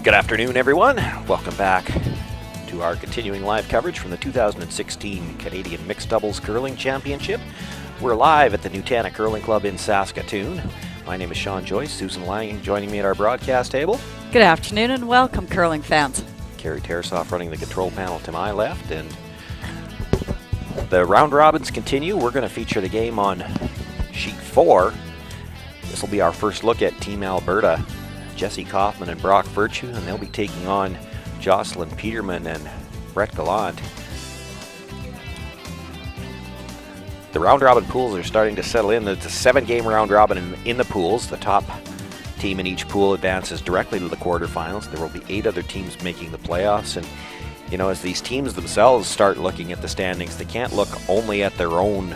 Good afternoon, everyone. Welcome back to our continuing live coverage from the 2016 Canadian Mixed Doubles Curling Championship. We're live at the Nutana Curling Club in Saskatoon. My name is Sean Joyce. Susan Lang joining me at our broadcast table. Good afternoon and welcome, curling fans. Kerry Tarasoff running the control panel to my left, and the round robins continue. We're going to feature the game on sheet 4. This will be our first look at Team Alberta. Jesse Kaufman and Brock Virtue, and they'll be taking on Jocelyn Peterman and Brett Gallant. The round robin pools are starting to settle in. It's a 7-game round robin in the pools. The top team in each pool advances directly to the quarterfinals. There will be 8 other teams making the playoffs, and you know, as these teams themselves start looking at the standings, they can't look only at their own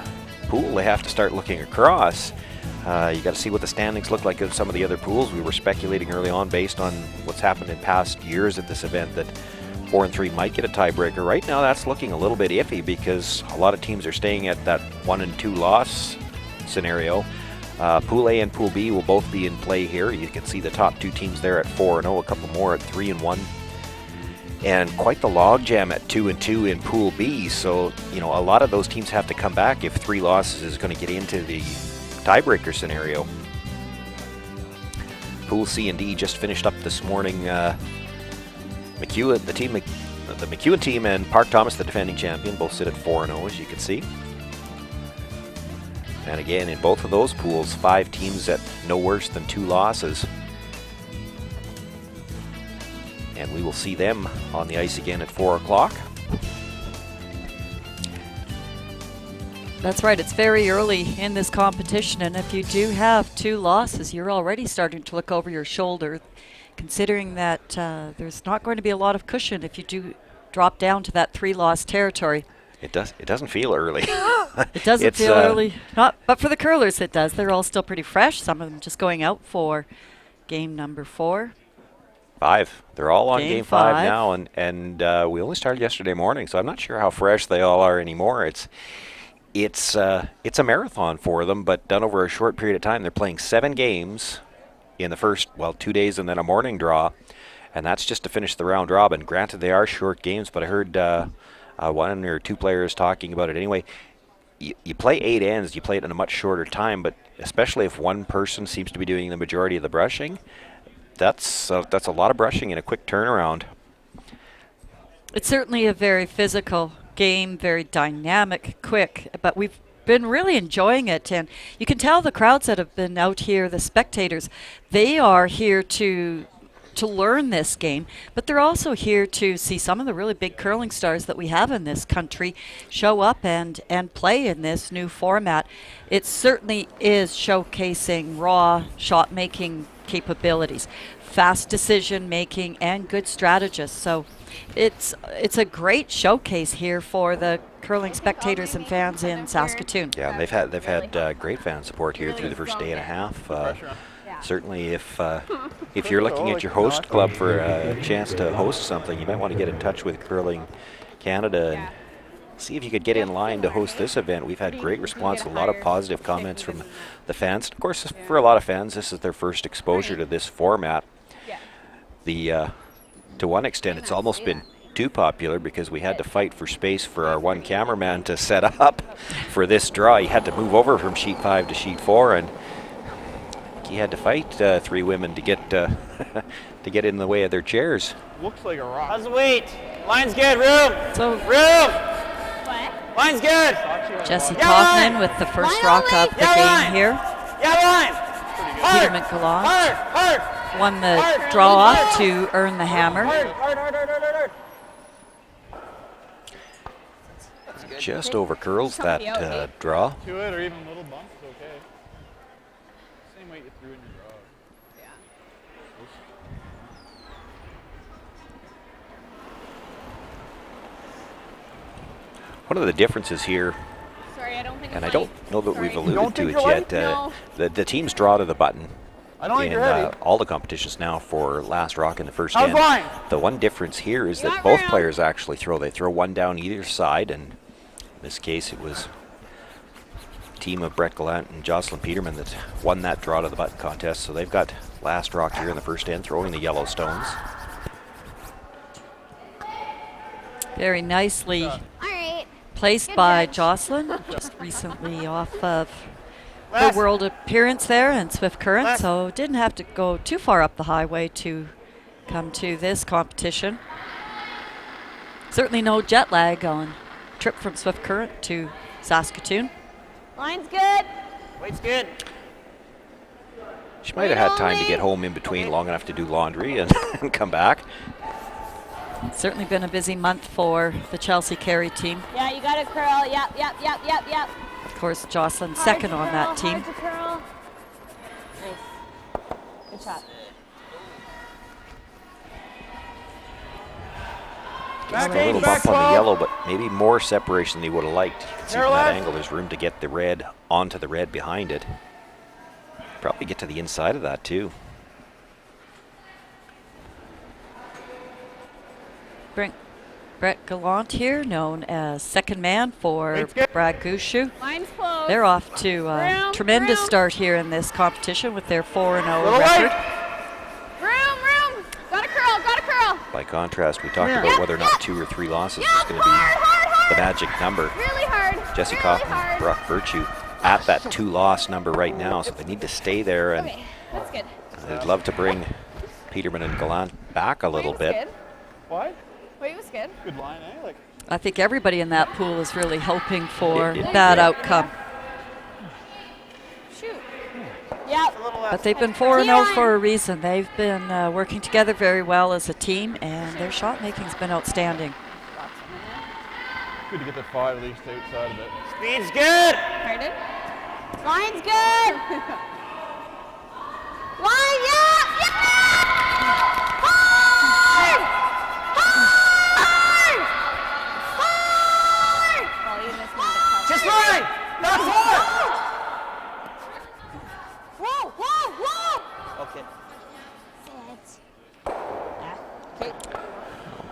pool. They have to start looking across. You got to see what the standings look like in some of the other pools. We were speculating early on, based on what's happened in past years at this event, that 4 and 3 might get a tiebreaker. Right now, that's looking a little bit iffy because a lot of teams are staying at that 1 and 2 loss scenario. Pool A and Pool B will both be in play here. You can see the top 2 teams there at 4 and 0, a couple more at 3 and 1. And quite the logjam at 2 and 2 in Pool B. So, you know, a lot of those teams have to come back if 3 losses is going to get into the tiebreaker scenario. Pool C and D just finished up this morning. McEwen, the McEwen team, and Park Thomas, the defending champion, both sit at 4 and 0, as you can see. And again, in both of those pools, 5 teams at no worse than 2 losses. And we will see them on the ice again at 4 o'clock. That's right, it's very early in this competition, and if you do have 2 losses, you're already starting to look over your shoulder, considering that there's not going to be a lot of cushion if you do drop down to that 3-loss territory. It doesn't feel early. It doesn't feel early, but for the curlers it does. They're all still pretty fresh, some of them just going out for game number 4. 5. They're all on game 5 now, and we only started yesterday morning, so I'm not sure how fresh they all are anymore. It's a marathon for them, but done over a short period of time. They're playing 7 games in the first, 2 days and then a morning draw, and that's just to finish the round robin. Granted, they are short games, but I heard 1 or 2 players talking about it anyway. You play 8 ends, you play it in a much shorter time, but especially if one person seems to be doing the majority of the brushing, that's a lot of brushing in a quick turnaround. It's certainly a very physical game, very dynamic, quick, but we've been really enjoying it, and you can tell the crowds that have been out here, the spectators, they are here to learn this game, but they're also here to see some of the really big curling stars that we have in this country show up and play in this new format. It certainly is showcasing raw shot making capabilities, fast decision making, and good strategists. So it's a great showcase here for the curling spectators and fans in Saskatoon. Yeah, and they've had great fan support here through the first day and a half. Certainly, if you're looking at your host club for a chance to host something, you might want to get in touch with Curling Canada and see if you could get in line to host this event. We've had great response, a lot of positive comments from the fans. Of course, for a lot of fans, this is their first exposure to this format. To one extent, it's almost been too popular because we had to fight for space for our one cameraman to set up for this draw. He had to move over from sheet 5 to sheet 4, and he had to fight 3 women to get to get in the way of their chairs. Looks like a rock. How's the weight? Line's good. Room. So Room. Line's good. Jesse Kaufman with the first rock of the game here. Yeah, line. Peterman Gallant Hard. won the draw off to earn the hammer. Hard. Just over curls that draw. To it or even little bumps is okay. Same weight you threw in your draw. One of the differences here, and I don't know that we've alluded to it yet, the teams draw to the button in all the competitions now for last rock in the first end. The one difference here is that both players actually throw. They throw one down either side, and in this case it was a team of Brett Gallant and Jocelyn Peterman that won that draw to the button contest. So they've got last rock here in the first end, throwing the Yellowstones. Very nicely All right. placed Good by catch. Jocelyn, just recently off of her Left. world appearance there in Swift Current, Left. so didn't have to go too far up the highway to come to this competition. Certainly no jet lag on trip from Swift Current to Saskatoon. Line's good. Weight's good. She might have had time to get home in between long enough to do laundry and, and come back. Certainly been a busy month for the Chelsea Carey team. Yeah, you got to curl. Yep. Of course, Jocelyn Hard second to on curl, that team. Hard to curl. Nice. Good shot. Gets Back a little eight, back bump on the 12. yellow, but maybe more separation than he would have liked. You can see There from that left. angle there's room to get the red onto the red behind it. Probably get to the inside of that too. Brett Gallant here, known as second man for Weight's good. Brad Gushu. Line's close. They're off to a Room, tremendous room. start here in this competition with their 4-0 Little record. Room. Got to curl. By contrast, we talked Yeah. about Yep, whether or not yep. 2 or 3 losses Yep, was going to be hard. the magic number. Really hard. Jesse really Kaufman, hard. Brock Virtue at that 2-loss number right now, so they need to stay there, and Okay, that's good. they'd love to bring Peterman and Gallant back a little Weight was bit. Good. What? Weight was good. Good line, eh? Like, I think everybody in that pool is really hoping for Yeah. that outcome. Shoot. Yep. But they've been 4-0 for a reason. They've been working together very well as a team, and their shot making's been outstanding. good to get the 5 at least outside of it. Speed's good. Pardon? Line's good. Line, yeah. Hard. Oh, you missed one. Just line. Not forward. Whoa. Okay. Okay.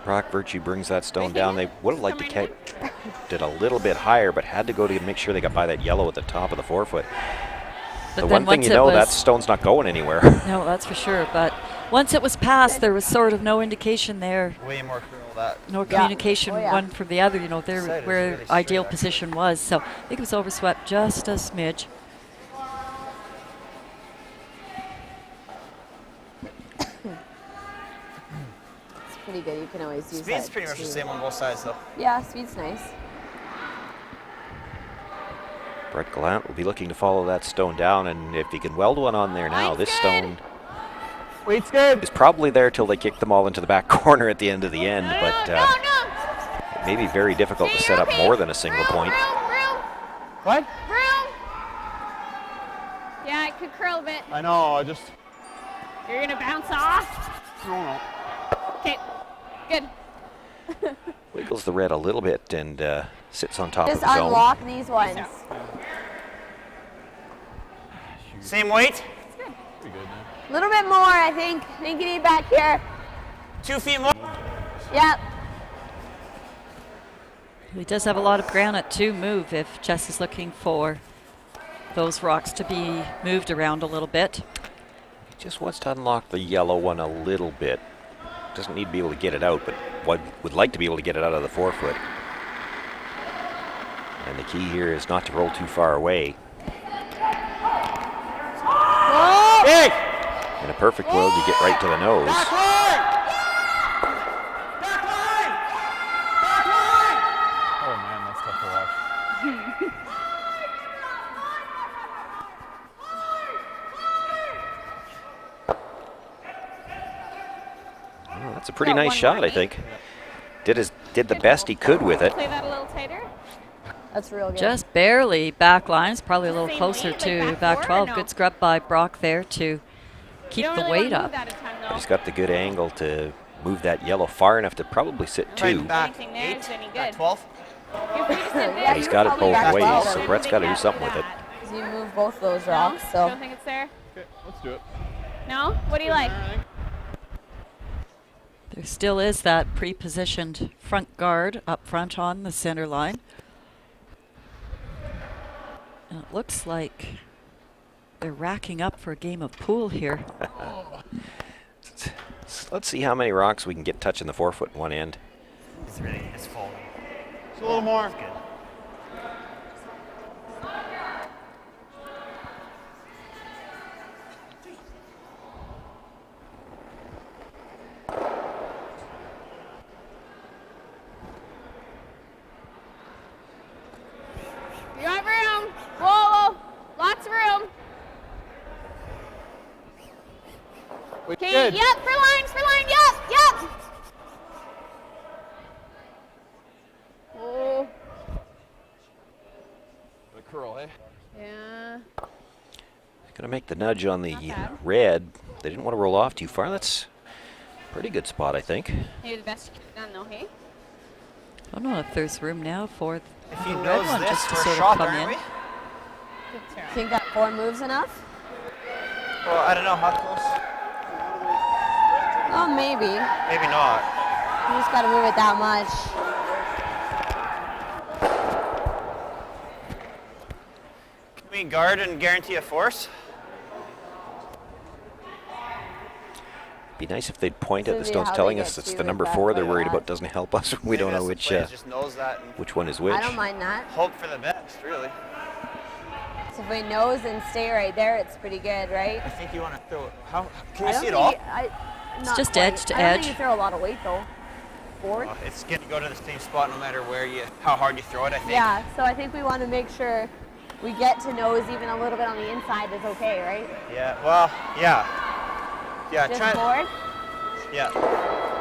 Brock Virtue brings that stone down. They would have liked to keep it a little bit higher, but had to go to make sure they got by that yellow at the top of the forefoot. But The then one thing once you it know, was- that stone's not going anywhere. No, that's for sure. But once it was passed, there was sort of no indication there, Way more curl that. no Yeah. communication Oh, yeah. one from the other. You know, Side there is where really ideal straight, position was. So I think it was overswept just a smidge. It's pretty good. You can always use Speed's that pretty much the too. same on both sides though. Yeah, speed's nice. Brett Gallant will be looking to follow that stone down, and if he can weld one on there now, Line's this good. stone Weight's good. is probably there till they kick them all into the back corner at the end of the end, but No. it may be very difficult to set up more than a single point. What? Room. Yeah, it could curl a bit. I know, I just. You're gonna bounce off. No. Okay. Good. Wiggles the red a little bit and sits on top Just of his own. unlock these ones. Same weight. Pretty good now. A little bit more, I think. I think you need back here. 2 feet more. Yep. He does have a lot of granite to move if Jess is looking for those rocks to be moved around a little bit. He just wants to unlock the yellow one a little bit. Doesn't need to be able to get it out, but would like to be able to get it out of the forefoot. And the key here is not to roll too far away. Whoa. Big. In a perfect world, you get right to the nose. Back line. Back line. Back line. Oh man, that's tough to watch. Oh, that's a pretty Got nice one shot, more, I Nate. think. Did the best he could with it. Play that a little tighter. That's real good. Just barely back lines, probably a little Same closer weight, to like back back four or 12. no? Good scrub by Brock there to keep You don't the really weight wanna up. move that a ton, though. But he's got the good angle to move that yellow far enough to probably sit two. Right back Anything there is 8, any back good. 12. You're free to sit And there. he's got it Probably both back ways, 12. so Brett's got to do something with it. Because you move both those Oh, rocks, You so. don't think it's there? Okay, let's do it. No? What do you like? I think. There still is that pre-positioned front guard up front on the center line. And it looks like they're racking up for a game of pool here. Let's see how many rocks we can get touching the forefoot in one end. It's full. Just a little more. Good. You got room. Whoa, whoa. Lots of room. Okay, Good. yep, for line, yep. Oh, The curl, eh? yeah. Gonna make the nudge on the bad. red. They didn't want to roll off too far. That's a pretty good spot, I think. Maybe the best you could have done though, hey? I don't know if there's room now for If the he red knows one this, just to we're sort of shocked, come aren't in. we? Good turn. Think that 4 moves enough? Well, I don't know how close. Oh, maybe. Maybe not. You just gotta move it that much. Can we guard and guarantee a force? Be nice if they'd point at the Cindy, stones how telling they us get it's to the is number that 4 they're way worried that- about doesn't help us. We don't know Maybe which that's the player just knows that and which one is which. I don't mind that. hope for the best, really. So if we nose and stay right there, it's pretty good, right? I think you want to throw. How can I you don't see it think all? not just quite. edge to I don't edge. think you throw a lot of weight though. Forward. It's going to go to the same spot no matter how hard you throw it. I think. Yeah, so I think we want to make sure we get to nose even a little bit on the inside is okay, right? Yeah. Well. Yeah. Yeah. Just Try. forward. Yeah.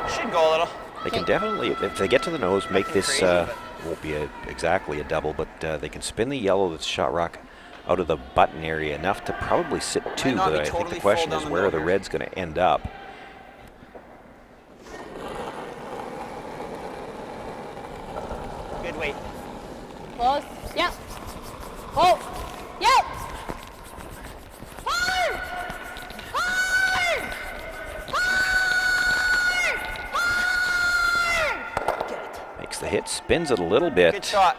Should go a little. They can Okay. definitely, if they get to the nose, make Nothing this, crazy, but- won't be exactly a double, but they can spin the yellow that's shot rock out of the button area enough to probably sit 2, not but be I think totally the question full is down the where middle the here. red's going to end up. Good weight. Close. Yep. Oh. Yep. Hard! Hard! Hard! Hard! Makes the hit, spins it a little bit. Good shot.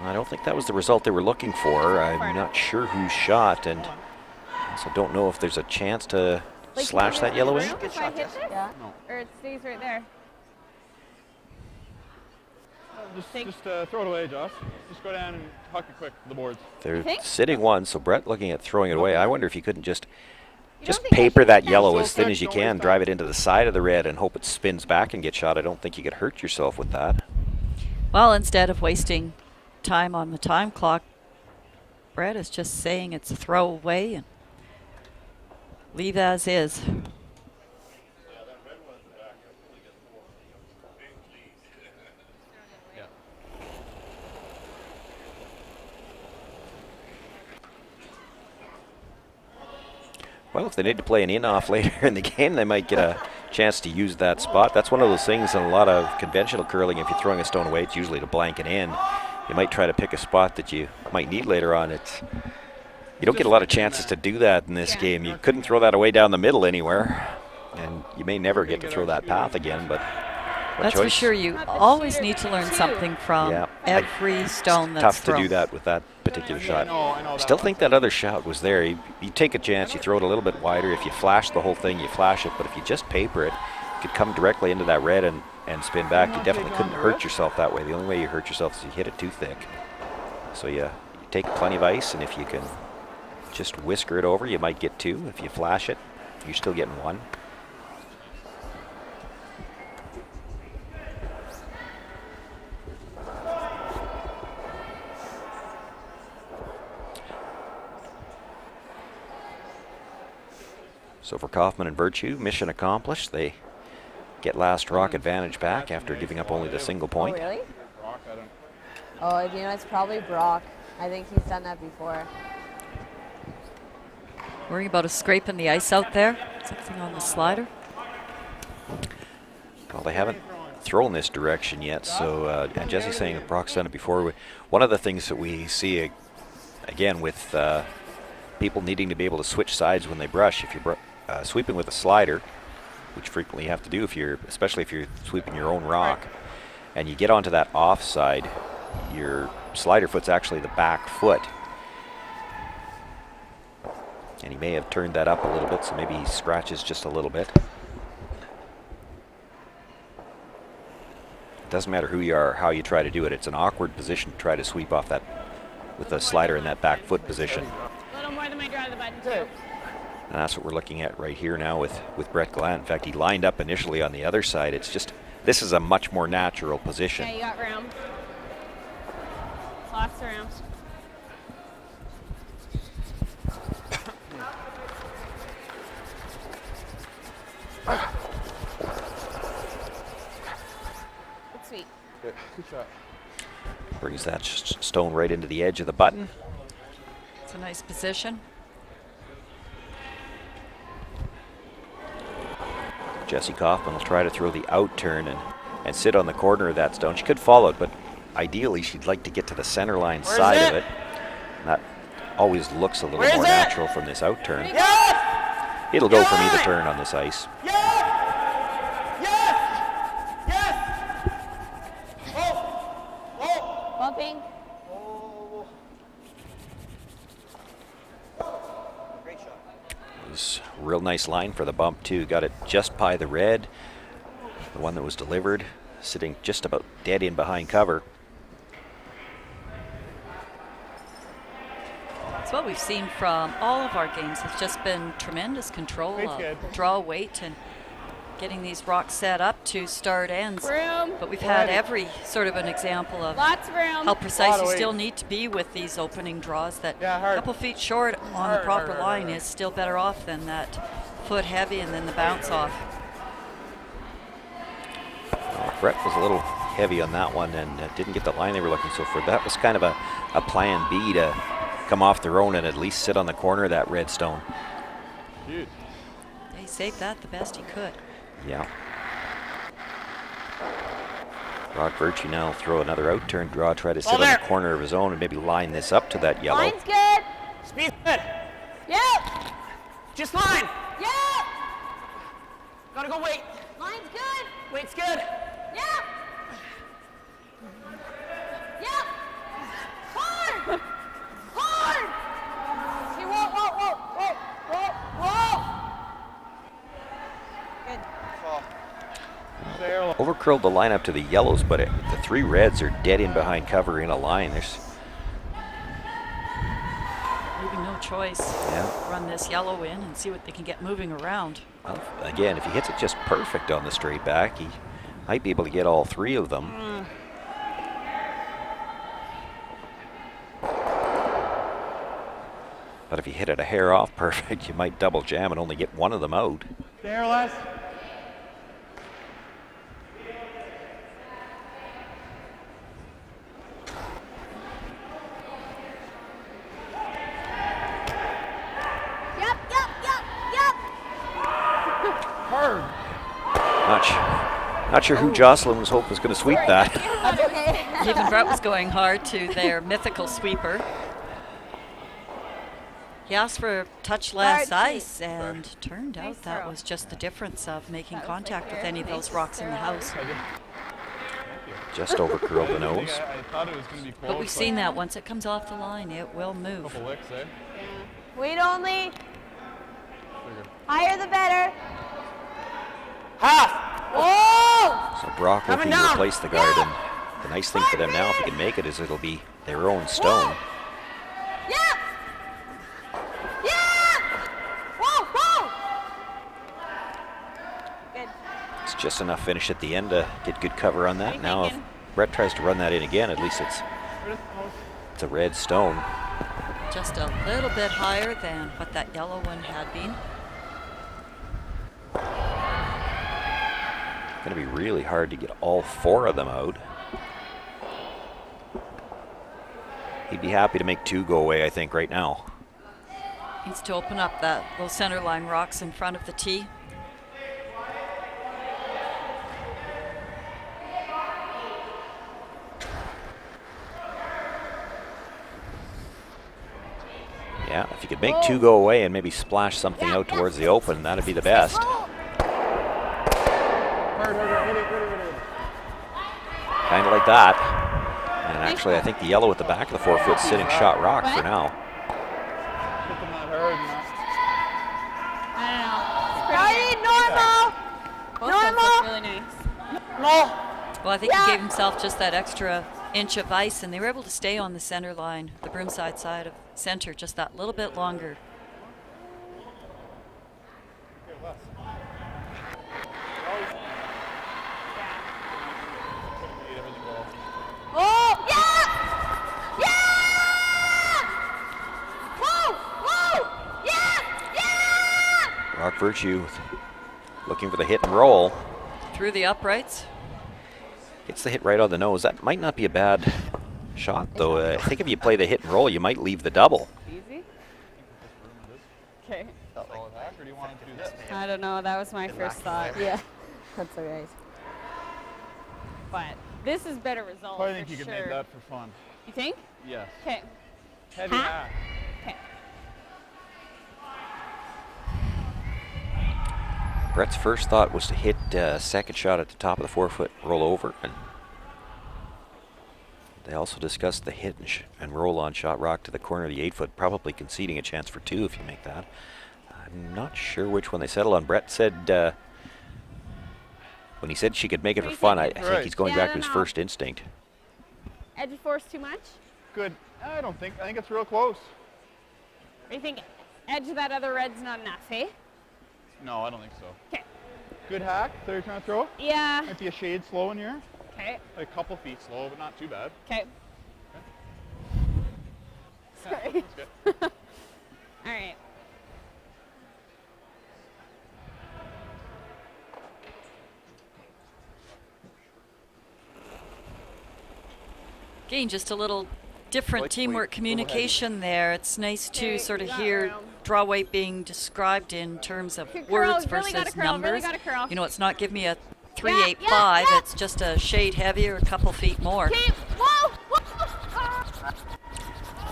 I don't think that was the result they were looking for. I'm not sure who shot, and also don't know if there's a chance to Like, slash is that there yellow room in. Good if I shot, hit Jess. this? Yeah. Or it stays right there? Just throw it away, Josh. Just go down and huck it quick to the boards. They're think? sitting 1, so Brett looking at throwing it away. I wonder if you couldn't just don't think I paper should that hit that yellow so as thin quick, as you don't waste can, time. drive it into the side of the red, and hope it spins back and get shot. I don't think you could hurt yourself with that. Well, instead of wasting time on the time clock, Brett is just saying it's a throwaway and leave as is. Well, if they need to play an in-off later in the game, they might get a chance to use that spot. That's one of those things in a lot of conventional curling. If you're throwing a stone away, it's usually to blank it in. You might try to pick a spot that you might need later on. You don't get a lot of chances to do that in this game. You couldn't throw that away down the middle anywhere, and you may never get to throw that path again, but what That's for choice? sure. You Not the always shooter, need to learn too. something from Yeah. every stone that's Tough thrown. to do that with that particular shot. I know Still that think that other shot was there. You take a chance, you throw it a little bit wider. If you flash the whole thing, you flash it. But if you just paper it, you could come directly into that red and spin back. You definitely couldn't hurt yourself that way. The only way you hurt yourself is if you hit it too thick. So you take plenty of ice, and if you can just whisker it over, you might get 2. If you flash it, you're still getting 1. So for Kaufman and Virtue, mission accomplished. They get last rock advantage back after giving up only the single Oh, point. really? rock. I don't. Oh, you know, it's probably Brock. I think he's done that before. Worrying about a scrape in the ice out there? Something on the slider? Well, they haven't thrown this direction yet, so and Jesse's saying that Brock's done it before. One of the things that we see, again, with people needing to be able to switch sides when they brush, if you're sweeping with a slider, which frequently you have to do especially if you're sweeping your own rock, and you get onto that offside, your slider foot's actually the back foot. And he may have turned that up a little bit, so maybe he scratches just a little bit. Doesn't matter who you are or how you try to do it. It's an awkward position to try to sweep off that with the slider in that back foot position. A little more than my draw to the button, too. And that's what we're looking at right here now with Brett Gallant. In fact, he lined up initially on the other side. It's just, this is a much more natural position. Yeah, you got room. Lots of room. Good sweep. Good shot. Brings that stone right into the edge of the button. It's a nice position. Jessie Kaufman will try to throw the out turn and sit on the corner of that stone. She could follow it, but ideally she'd like to get to the center line side of it. And that always looks a little more natural from this out turn. Yes! It'll go from either turn on this ice. Yes! Yes! Yes! Oh! Oh! Bumping. Great shot. It was a real nice line for the bump too. Got it just by the red. The one that was delivered, sitting just about dead in behind cover. It's what we've seen from all of our games. It's just been tremendous control It's of good. draw weight and getting these rocks set up to start ends. Room. But we've had every sort of an example of Lots of room. how precise Lot you of still weight. need to be with these opening draws. That Yeah, a hard. couple feet short on the Hard, proper hard, line hard. is still better off than that foot heavy and then the bounce off. Brett was a little heavy on that one and didn't get the line they were looking for. That was kind of a plan B to come off their own and at least sit on the corner of that red stone. Dude. He saved that the best he could. Yeah. Brock Virtue now will throw another out turn draw, try to sit on the corner of his own and maybe line this up to that yellow. Line's good. Speed good. Yep. Just line. Yep. Gotta go wait. Line's good. Wait's good. Yep. Yep. Hard. Hard. Okay, whoa. Good. There. Overcurled the line up to the yellows, but the three reds are dead in behind cover in a line. There's Leaving no choice. Yeah. Run this yellow in and see what they can get moving around. Well, again, if he hits it just perfect on the straight back, he might be able to get all three of them. But if you hit it a hair off perfect, you might double jam and only get one of them out. There, Les. Yep. Hard. Not sure who Jocelyn was hoping was going to sweep that. That's okay. Even Brett was going hard to their mythical sweeper. He asked for a touch less Hard ice, and turned out that throw. was just the difference of making That was contact right with there. any of those rocks in the house. Just overcurled the I nose. think I thought it was going to be close. But we've seen that once it comes off the line, it will A move. couple licks, eh? Weight only. Figure. Higher the better. Half. Whoa. So Brock Coming looking to down. replace the guard, and the nice thing for them now, if he can make it, is it'll be their own stone. Yep. Yep. Whoa. Good. It's just enough finish at the end to get good cover on that. Now if Brett tries to run that in again, at least it's a red stone. Just a little bit higher than what that yellow one had been. Going to be really hard to get all four of them out. He'd be happy to make two go away, I think, right now. Needs to open up those center line rocks in front of the tee. Yeah, if you could make two go away and maybe splash something out towards the open, that'd be the best. Hard. Hit it. Kind of like that. And actually, I think the yellow at the back of the 4 foot sitting shot rock for now. Hit them not hard. Normal. Both those look really nice. No. Well, I think he gave himself just that extra inch of ice, and they were able to stay on the center line, the broomside side of center, just that little bit longer. Oh, yeah! Yeah! Whoa! Whoa! Yeah! Yeah! Rock Virtue looking for the hit and roll. Through the uprights. Gets the hit right on the nose. That might not be a bad shot, though. I think if you play the hit and roll, you might leave the double. Easy. Okay. Solid hack, or do you want to do this? I don't know. That was my first thought. Yeah, that's all right. But this is better result. I think for you could sure. make that for fun. You think? Yes. Okay. Heavy hack. Okay. Brett's first thought was to hit second shot at the top of the 4-foot, roll over. And they also discussed the hit and roll on shot rock to the corner of the 8-foot, probably conceding a chance for 2 if you make that. I'm not sure which one they settled on. Brett said when he said she could make it for fun, I think he's going back to his first instinct. Edge of force too much? Good. I don't think. I think it's real close. Or you think edge of that other red's not enough, hey? No, I don't think so. Okay. Good hack. That you're trying to throw? Yeah. Might be a shade slow in here. Okay. Like a couple feet slow, but not too bad. Okay. Sorry. That's good. All right. Again, just a little different Like teamwork weight, communication there. It's nice to Okay, sort of you got hear room. draw weight being described in terms of Good curl, words really gotta versus curl, really numbers. gotta curl. You know, it's not give me a Yeah, 385. yeah. It's just a shade heavier, a couple feet more. Okay, whoa! Whoa!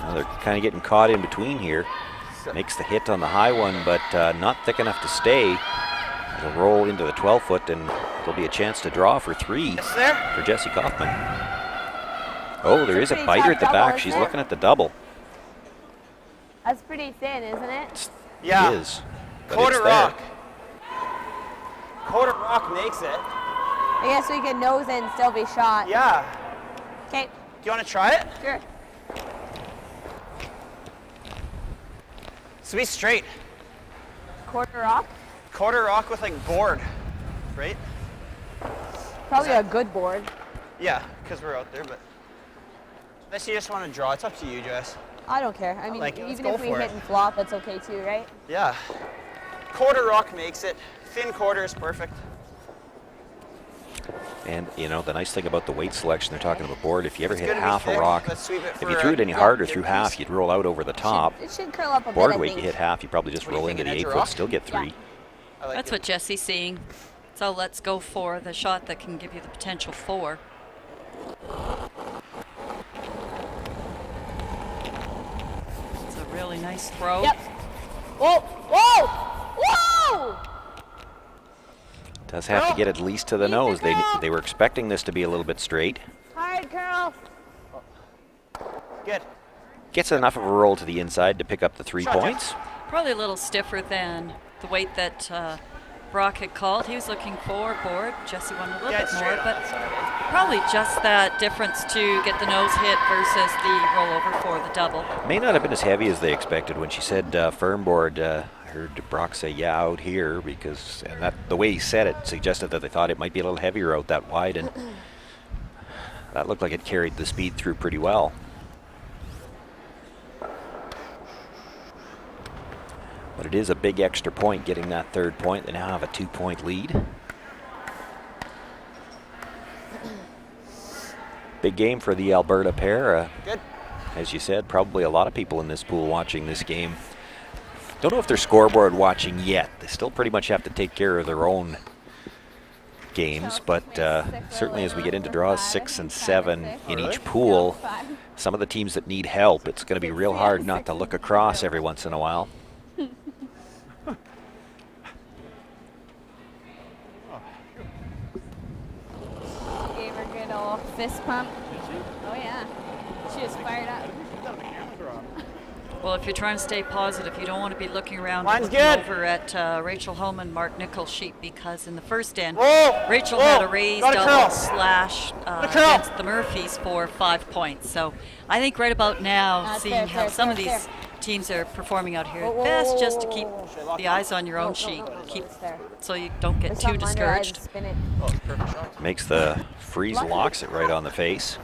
Now they're kind of getting caught in between here. Makes the hit on the high one, but not thick enough to stay. It'll roll into the 12-foot, and there'll be a chance to draw for 3 for Jesse Kaufman. Oh, there is a pretty biter tough at the double, back. isn't She's it? looking at the double. That's pretty thin, isn't it? Yeah. It is. But Quarter it's there. rock. Quarter rock makes it. I guess we could nose in and still be shot. Yeah. Okay, Do you want to try it? sure. So be straight. Quarter rock? Quarter rock with like board, right? Probably a good board. Yeah, because we're out there, but unless you just want to draw, it's up to you, Jess. I don't care. I mean, like it. Let's even go if we for hit it. and flop, it's okay too, right? Yeah. Quarter rock makes it. Thin quarter is perfect. And, you know, the nice thing about the weight selection, they're talking about board, if you ever It's hit gonna be half a thick. rock, Let's sweep it if for you threw it any yeah, harder your through piece. half, you'd roll out over the top. It should curl up a Board bit, I weight, think. you hit half, you probably just What do you roll think, into the an edge of 8-foot, rock? still get 3. Yeah. I like That's it. what Jesse's seeing. So let's go for the shot that can give you the potential 4. It's a really nice throw. Yep. Whoa! Whoa! Whoa! Does have to get at least to the Easy nose. curl. They were expecting this to be a little bit straight. Hard curl. Good. Gets enough of a roll to the inside to pick up the 3 Shot, Jeff. points. Probably a little stiffer than the weight that Brock had called. He was looking for board. Jesse wanted a little Yeah, bit it's more, straight on. but That's all right. probably just that difference to get the nose hit versus the rollover for the double. May not have been as heavy as they expected when she said firm board. I heard Brock say, yeah, out here, because, and that the way he said it suggested that they thought it might be a little heavier out that wide, and that looked like it carried the speed through pretty well. But it is a big extra point getting that 3rd point. They now have a 2-point lead. Big game for the Alberta pair. Good. As you said, probably a lot of people in this pool watching this game. Don't know if they're scoreboard watching yet. They still pretty much have to take care of their own games, but certainly as we get into draws 6 and 7 in each pool, some of the teams that need help, it's going to be real hard not to look across every once in a while. Gave her a good old fist pump. Oh yeah. She was fired up. Well, if you're trying to stay positive, you don't want to be looking around Line's looking good. over at Rachel Home and Mark Nichols' sheet, because in the first end, Whoa, Rachel whoa, had a raised got a double curl. slash a curl. against the Murphys for 5 points. So I think right about now, That's seeing fair, how fair, some of fair, these teams are performing out here, Whoa, whoa, best whoa, just to whoa, keep whoa, whoa. the eyes on your own No, sheet, no, keep it's there. so you don't get There's too something under, I discouraged. just spin it. Oh, it's perfect shot. Makes the freeze, locks it right on the face.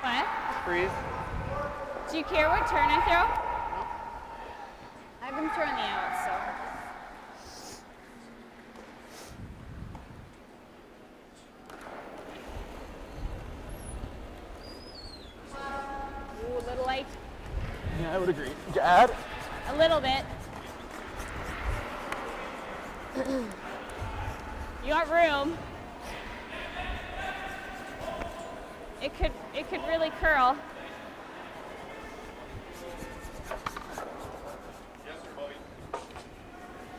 What? Freeze. Do you care what turn I throw? I've been throwing the outs, so. Ooh, a little light. Yeah, I would agree. Did you add? A little bit. You got room. It could really curl.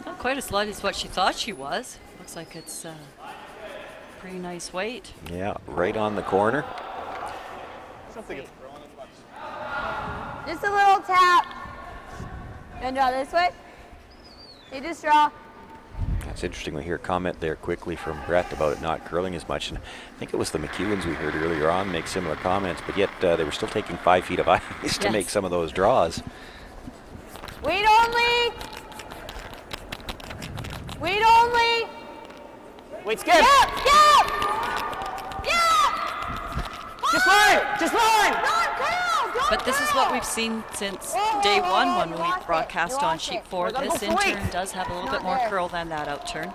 Not quite as light as what she thought she was. Looks like it's pretty nice weight. Yeah, right on the corner. Something it's throwing as much. Just a little tap. And draw this way. You just draw. It's interesting, we hear a comment there quickly from Brett about it not curling as much, and I think it was the McEwens we heard earlier on make similar comments, but yet they were still taking 5 feet of ice to Yes. make some of those draws. Weight only. Weight only. Weight's good. Yep, yep. Yep. Just line. Just line. Don't curl. Don't But this is what we've seen since day one when we lost it. broadcast You on lost sheet it. 4. We gotta This go in for turn it. does have a little Not bit more there. curl than that out turn.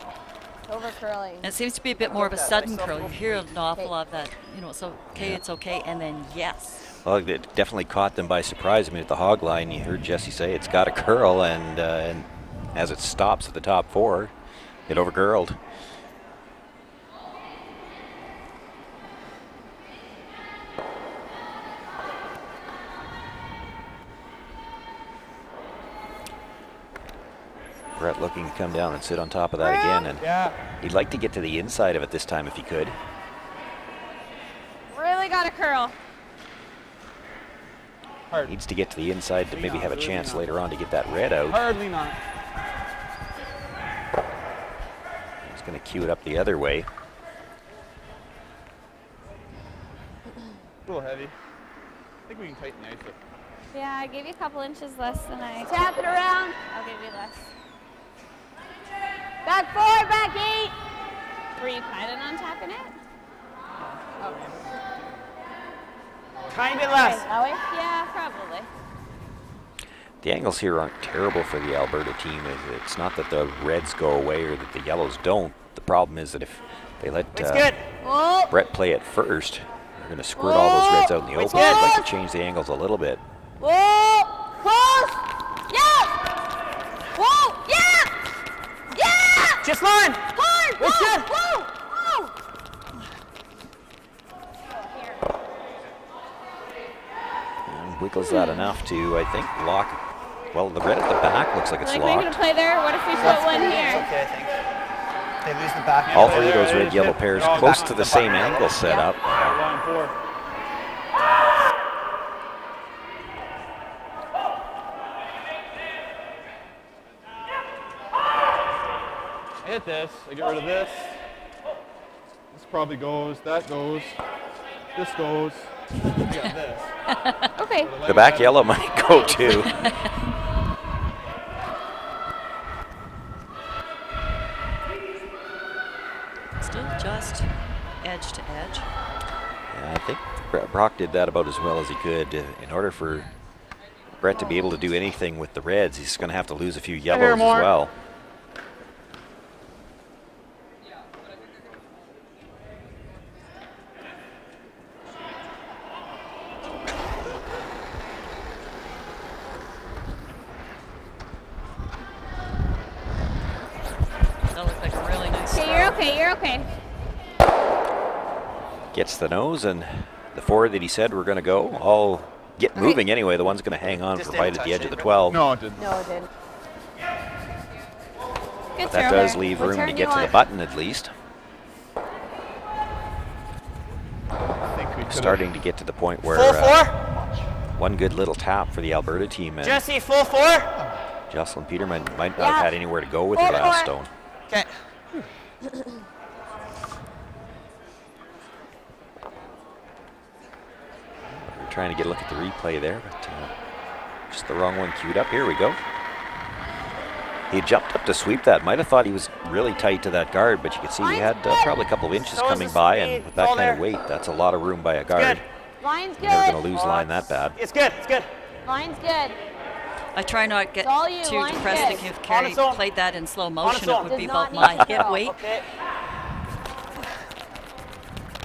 Over curling. And it seems to be a bit more of a sudden curl. You hear an awful lot of that, you know, it's okay, it's okay, and then yes. Well, it definitely caught them by surprise. I mean, at the hog line, you heard Jesse say it's got a curl, and as it stops at the top 4, it overcurled. Brett looking to come down and sit on top of that again, and Yeah. he'd like to get to the inside of it this time if he could. Really got to curl. Hard. Needs to get to the inside to Lean maybe on have a it, really chance lean on it. later on to get that red out. Hard lean on it. He's going to cue it up the other way. A little heavy. I think we can tighten the ice up. Yeah, I gave you a couple inches less than I. Tap it around. I'll give you less. Back 4, back 8. Were you planning on tapping it? Tiny bit Okay, less. that way. Yeah, probably. The angles here aren't terrible for the Alberta team. It's not that the reds go away or that the yellows don't. The problem is that if they let It's good. Whoa. Brett play it first, they're going to squirt all those reds out in the It's open. I'd good. like to change the angles a little bit. Whoa. Close. Yeah. Whoa. Yeah. Yeah. Just line. Hard. It's Whoa. good. Whoa. Whoa. And wiggles that enough to, I think, lock. Well, the red at the back looks like it's Like we're gonna locked. play there. What if we put That's one pretty good. here? Okay, I think. They lose the back. All 3 of those red-yellow pairs Oh, close back to to the the same button. angle set up. Yeah, line 4. I hit this. I get rid of this. This probably goes. That goes. This goes. I got this. Okay. The back yellow might go too. Still just edge to edge. Yeah, I think Brock did that about as well as he could. In order for Brett to be able to do anything with the reds, he's going to have to lose a few yellows as more. well. That looked like a really nice Okay, you're okay. You're okay. Gets the nose, and the 4 that he said were going to go all get moving anyway. The one's going to hang on Just for right didn't at the touch edge of the it. 12. No, it didn't. No, it didn't. Good That throw. does leave What room turn to do get you to the want? button at least. I think we starting to get to the point where Full 4. one good little tap for the Alberta team, and Jesse, full 4. Jocelyn Peterman might not have had anywhere to go with her last stone. Okay. We're trying to get a look at the replay there, but just the wrong one queued up. Here we go. He jumped up to sweep that. Might have thought he was really tight to that guard, but you could see he had probably a couple of inches coming by, and with that kind of weight, that's a lot of room by a guard. Line's good. You're never going to lose line that bad. It's good. It's good. Line's good. I try not to get all you, too line's depressed good. if On Carrie its own. played that in slow its motion. It own. would Does be not about need my to hip throw. weight. Okay.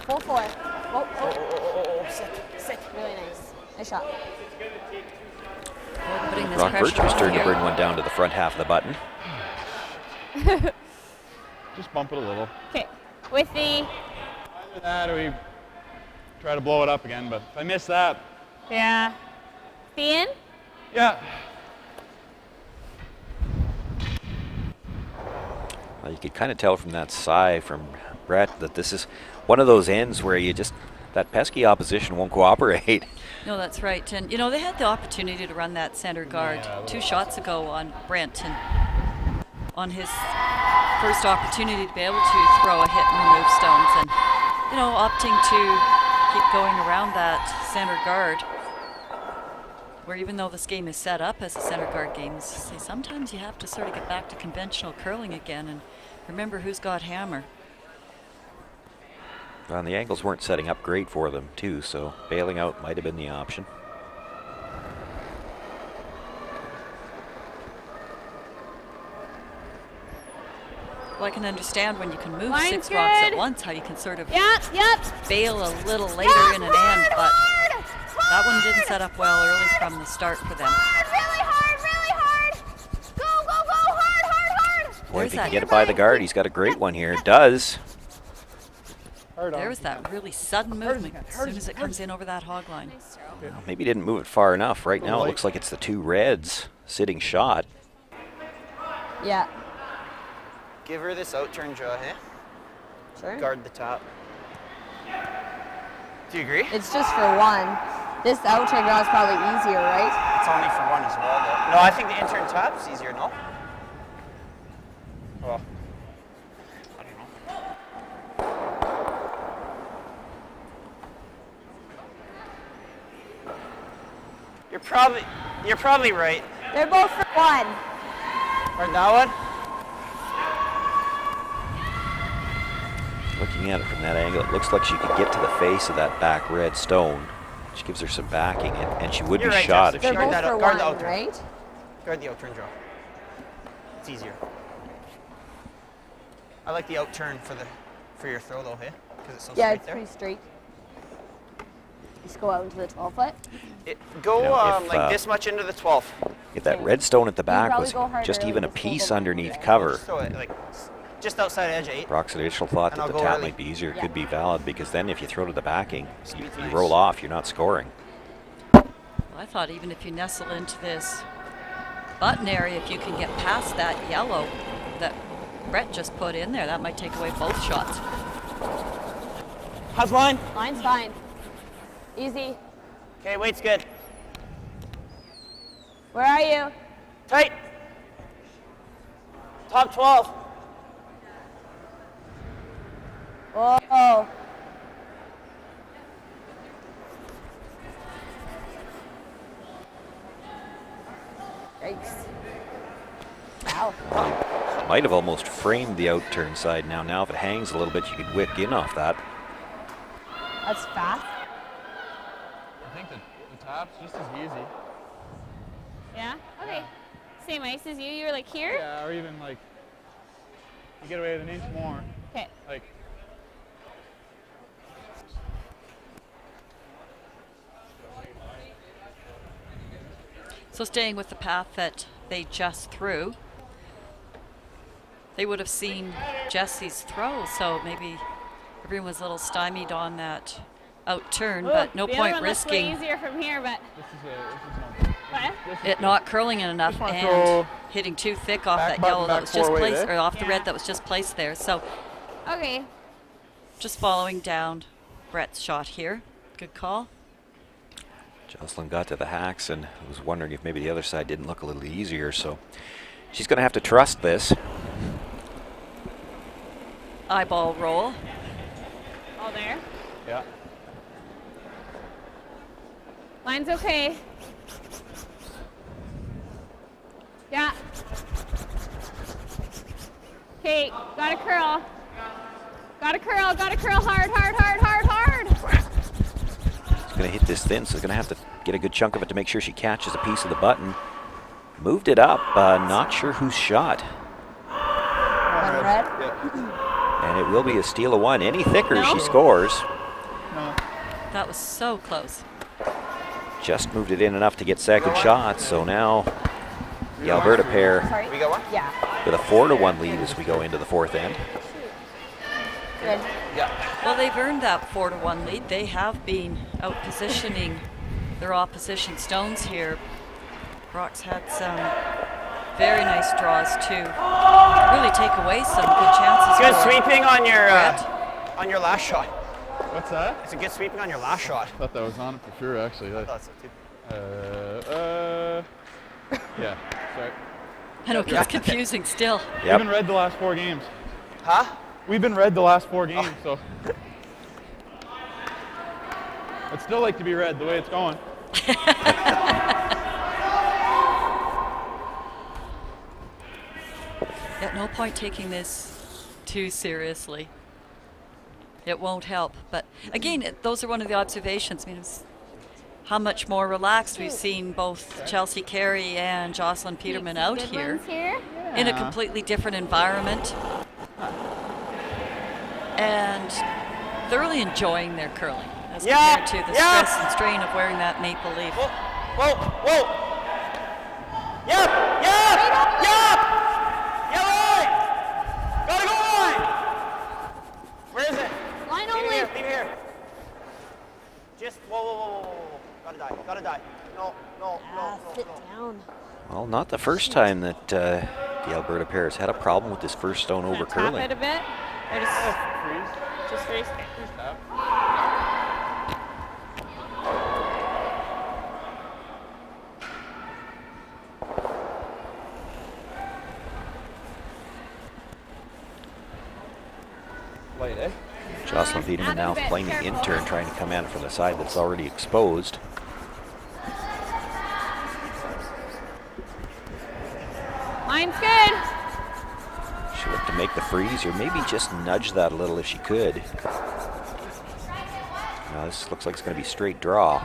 Full 4. Oh, Sit. really nice. Nice shot. We're putting this Brock pressure Birchmer's on turn to here. bring one down to the front half of the button. Just bump it a little. Okay. With the. Either that or we try to blow it up again, but if I miss that, Yeah. The in? yeah. Well, you could kind of tell from that sigh from Brett that this is one of those ends where you just, that pesky opposition won't cooperate. No, that's right. And, you know, they had the opportunity to run that center guard 2 shots ago on Brent, and on his first opportunity to be able to throw a hit and remove stones, and, you know, opting to keep going around that center guard, where even though this game is set up as a center guard game, sometimes you have to sort of get back to conventional curling again and remember who's got hammer. And the angles weren't setting up great for them too, so bailing out might have been the option. Well, I can understand when you can move Line's 6 rocks at good. once, how you can sort of Yep. bail a little later in an end, but that one didn't set up well early from the start for them. Really hard. Go, hard. Boy, if There's he that- can get it by the guard, he's got a great one here. Does. There was that really sudden movement as soon as it comes in over that hog line. Well, maybe didn't move it far enough. Right now, it looks like it's the 2 reds sitting shot. Yeah. Give her this out turn draw, hey? Sure. Guard the top. Do you agree? It's just for one. This out turn draw is probably easier, right? It's only for one as well, though. No, I think the intern top's easier, no? Well, I don't know. You're probably right. They're both for one. Right, that one? Looking at it from that angle, it looks like she could get to the face of that back red stone, which gives her some backing, and she would You're be right, shot Jess. if They're she Guard both that for out, guard the one, out turn. right? Guard the out turn draw. It's easier. I like the out turn for your throw, though, hey? Because it's so Yeah, straight it's there. pretty straight. Just go out into the 12 foot. Go You know, if, like this much into the 12. If that red stone at the back probably was go harder just early, even a just hold piece the line underneath there. cover, Just throw it like just outside edge of 8. Brock's initial thought And that I'll the go tap early. might be easier Yeah. could be valid, because then if you throw to the backing, you Speed's nice. roll off, you're not scoring. Well, I thought even if you nestle into this button area, if you can get past that yellow that Brett just put in there, that might take away both shots. How's line? Line's fine. Easy. Okay, weight's good. Where are you? Tight. Top 12. Whoa. Yikes. Wow. Might have almost framed the out turn side now. Now if it hangs a little bit, you could wick in off that. That's fast. I think the top's just as easy. Yeah? Okay. Same ice as you. You were like here? Yeah, or even like, you get away with an inch more. Okay. Like, So staying with the path that they just threw, they would have seen Jesse's throw, so maybe everyone was a little stymied on that out turn, but no the other point one looks way risking easier from here, but this is no. what? it not curling in enough wanna and throw hitting too thick off back that button, yellow that back was just four-way placed, there. or off the Yeah. red that was just placed there. So Okay. just following down Brett's shot here. Good call. Jocelyn got to the hacks and was wondering if maybe the other side didn't look a little easier, so she's going to have to trust this. Eyeball roll. All there. Yeah. Line's okay. Yeah. Okay, gotta curl. Gotta curl, hard, hard, hard, hard, hard. She's going to hit this thin, so she's going to have to get a good chunk of it to make sure she catches a piece of the button. Moved it up, not sure whose shot. Red. Yeah. And it will be a steal of one. Any thicker, No. she scores. No. That was so close. Just moved it in enough to get second shot, so now the Alberta pair Sorry. We got one? Yeah. with a 4-1 lead as we go into the fourth end. Good. Yeah. Well, they've earned that 4-1 lead. They have been out positioning their opposition stones here. Brock's had some very nice draws too. Really take away some good chances. Good for sweeping on Brett. your last shot. What's that? It's a good sweeping on your last shot. I thought that was on it for sure, actually. I thought so too. Yeah, sorry. I know, it's confusing still. We've Yep. been red the last 4 games. Huh? We've been red the last 4 games, so. I'd still like to be red the way it's going. At no point taking this too seriously. It won't help. But again, those are one of the observations. I mean, it's how much more relaxed we've seen both Chelsea Carey and Jocelyn Peterman Make some out good here ones here. in a completely different environment and thoroughly enjoying their curling as Yeah, compared to the yeah. stress and strain of wearing that maple leaf. Whoa, whoa. Yep, yep, yep. Yeah, line. Gotta go line. Where is it? Line Leave it only. here, leave it here. Just, whoa. Gotta die. No. Sit down. Well, not the first time that the Alberta pair has had a problem with this first stone over Tap curling. it a bit. Or just freeze. Light, eh? Jocelyn Peterman now playing the intern, trying to come at it from the side that's already exposed. Line's good. She looked to make the freeze, or maybe just nudge that a little if she could. Now this looks like it's going to be straight draw.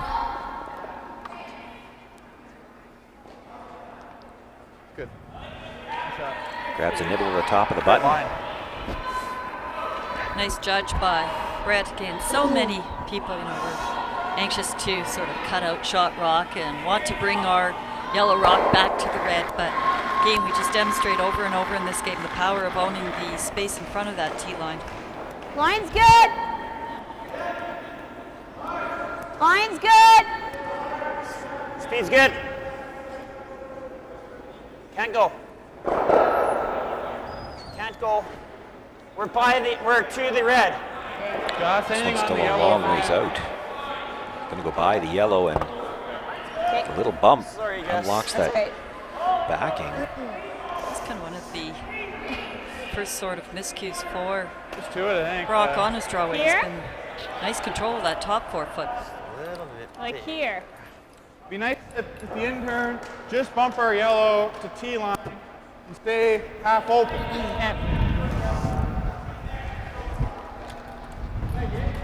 Good. Grabs a nibble at the top of the button. Nice judge by Brett. Again, so many people, were anxious to sort of cut out shot rock and want to bring our yellow rock back to the red. But again, we just demonstrate over and over in this game the power of owning the space in front of that tee line. Line's good. Line's good. Speed's good. Can't go. We're to the red. Josh, This anything one's on still the a yellow? long ways out. Going to go by the yellow, and a little bump Sorry, guys. unlocks That's that right. backing. It's kind of one of the first sort of miscues for Just to it, I think. Brock on his draw. Here? He's been nice control of that top 4 foot. Like here. Be nice if the intern just bump our yellow to T line and stay half open.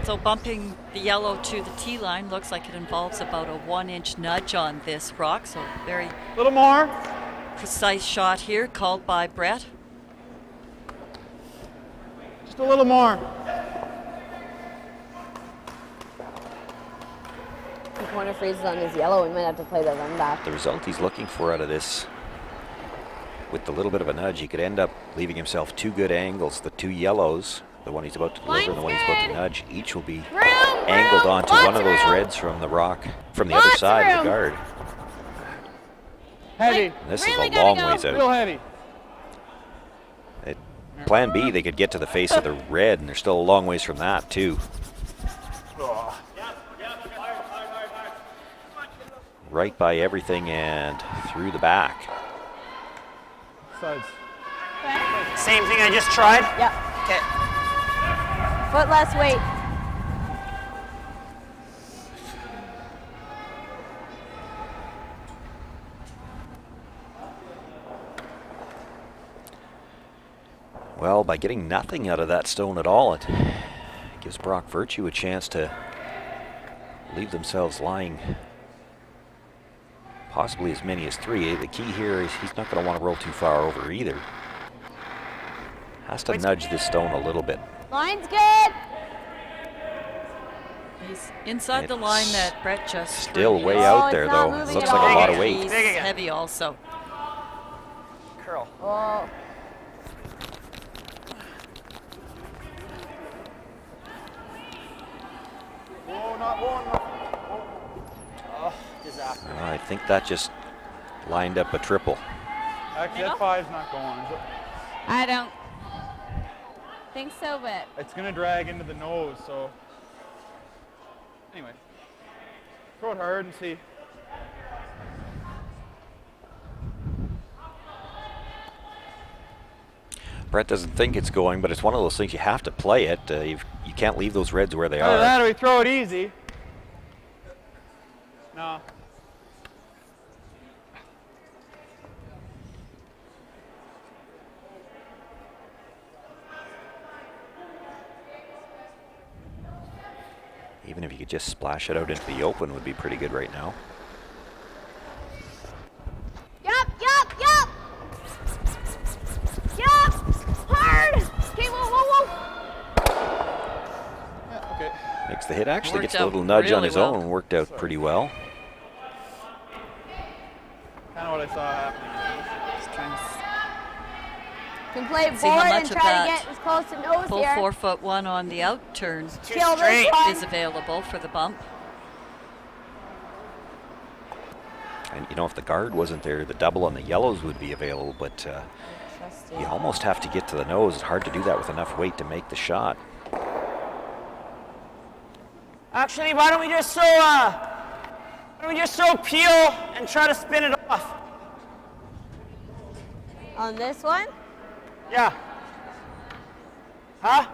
So bumping the yellow to the tee line looks like it involves about a 1-inch nudge on this rock. So very A little more. precise shot here called by Brett. Just a little more. The corner freezes on his yellow. We might have to play the run back. The result he's looking for out of this, with a little bit of a nudge, he could end up leaving himself 2 good angles. The 2 yellows, the one he's about to deliver and the one he's about to nudge, each will be angled onto one of those reds from the rock, from the other Lots of side of the room. guard. Heavy. And this Really is a gotta long go. ways Real out. heavy. Plan B, they could get to the face of the red, and they're still a long ways from that, too. right by everything and through the back. Sides. Okay. Same thing I just tried? Yep. Okay. Foot less weight. Well, by getting nothing out of that stone at all, it gives Brock Virtue a chance to leave themselves lying possibly as many as 3. The key here is he's not going to want to roll too far over either. Has to nudge this stone a little bit. Line's good. He's inside the line that Brett just Still threw. way Oh, out it's there, not though. moving Looks at like a all. lot of weight. He's Big again. heavy also. Curl. Oh. Oh, not one. Oh, disaster. I think that just lined up a triple. Actually, Middle? that 5's not going. Is it? I don't think so, but It's going to drag into the nose, so. Anyway. Throw it hard and see. Brett doesn't think it's going, but it's one of those things you have to play it. You can't leave those reds where they Either are. that or we throw it easy. No. Even if you could just splash it out into the open would be pretty good right now. Yup, yup, yup. Yup. Hard. Okay, whoa, whoa, whoa. Yeah, okay. Makes the hit. Actually Worked gets a out little nudge on really his well. own. Worked out pretty well. Kind of what I saw happening. Just trying to Can play See how board much and of try to that get as close to nose full here. 4'1" on the out turn Too Kill this straight. one. is available for the bump. And you know, if the guard wasn't there, the double on the yellows would be available, but you almost have to get to the nose. It's hard to do that with enough weight to make the shot. Actually, why don't we just throw peel and try to spin it off? On this one? Yeah. Huh?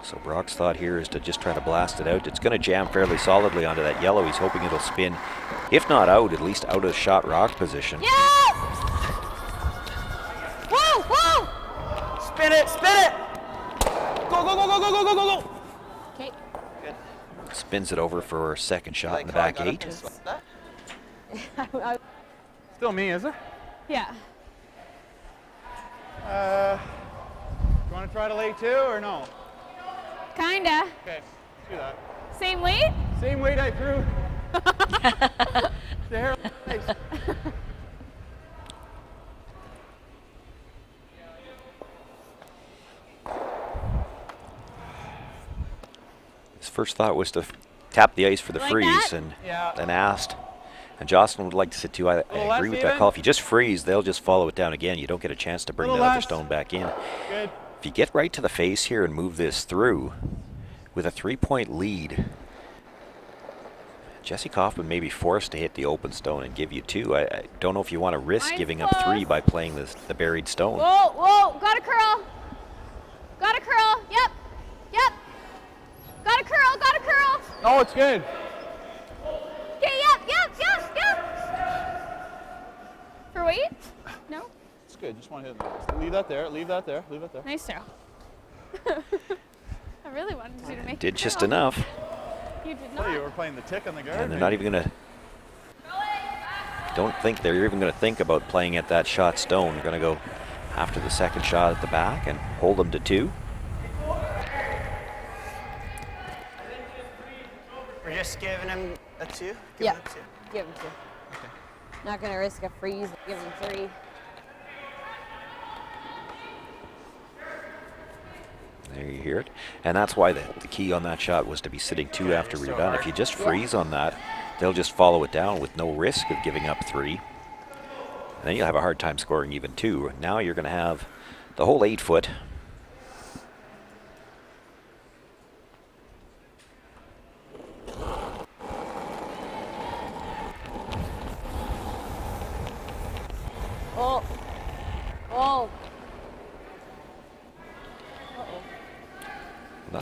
So Brock's thought here is to just try to blast it out. It's going to jam fairly solidly onto that yellow. He's hoping it'll spin, if not out, at least out of shot rock position. Yes! Whoa, whoa! Spin it, spin it! Go, go, go, go, go, go, go, go, go! Okay. Spins it over for a second shot in the back 8. Still me, is it? yeah. You want to try to lay 2 or no? Kinda. Okay, let's do that. Same weight? Same weight I threw. The hair. Nice. His first thought was to tap the ice for the Like freeze, that? and Yeah. then asked. And Jocelyn would like to sit too. I Little agree less with that even? call. If you just freeze, they'll just follow it down again. You don't get a chance to bring that Little other less. stone back in. Good. If you get right to the face here and move this through with a 3-point lead, Jesse Kaufman may be forced to hit the open stone and give you 2. I don't know if you want to risk Mine's giving up close. 3 by playing the buried stone. Whoa, whoa, got a curl. Got a curl. Yep. Yep. Got a curl, got a curl. No, it's good. Okay, yep, yep, yep, yep. For weight? No? It's good. Just want to hit it. Leave that there. Leave that there. Leave that there. Nice throw. I really wanted you to make Did it just curl. enough. You did Oh, you not. were playing the tick on the guard. And they're not even going to. Don't think they're even going to think about playing at that shot stone. They're going to go after the second shot at the back and hold them to 2. We're just giving him a 2? Give Yeah. him a 2. Give him 2. Not gonna risk a freeze. Give him 3. There you hear it. And that's why the key on that shot was to be sitting 2 after we're done. If you just freeze on that, they'll just follow it down with no risk of giving up 3. And then you'll have a hard time scoring even 2. Now you're going to have the whole 8 foot.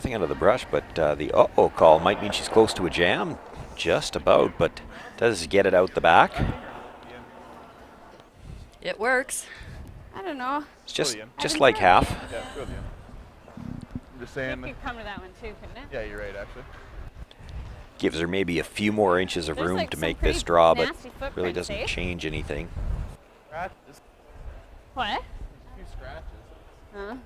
Nothing out of the brush, but the uh-oh call might mean she's close to a jam. Just about, but does get it out the back. It works. I don't know. It's just like half. Yeah, good. Yeah. I'm just You saying. could come to that one too, couldn't it? Yeah, you're right, actually. Gives her maybe a few more inches of There's, room like, to some make pretty this draw, but nasty really footprints, doesn't eh? change anything. Scratches. What? A few scratches. Huh?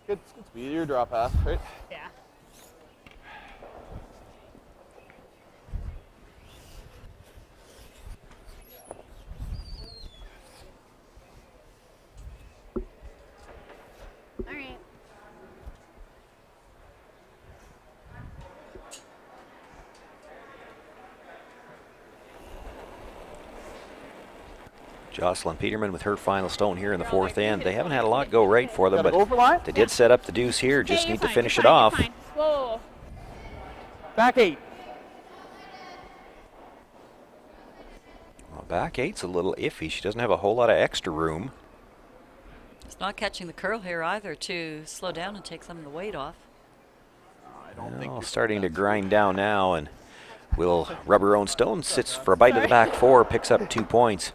Good speed, your draw pass, right? Yeah. All right. Jocelyn Peterman with her final stone here in the fourth end. They haven't had a lot go right for them, Gotta go for line? but they did set up the deuce here. Just Okay, need you're to fine, finish you're it fine, you're off. fine. Whoa. Back 8. Well, back eight's a little iffy. She doesn't have a whole lot of extra room. It's not catching the curl here either to slow down and take some of the weight off. I don't think Well, you're starting to grind down now, and will rub her own stone. Sits for a bite of the back four, picks up 2 points.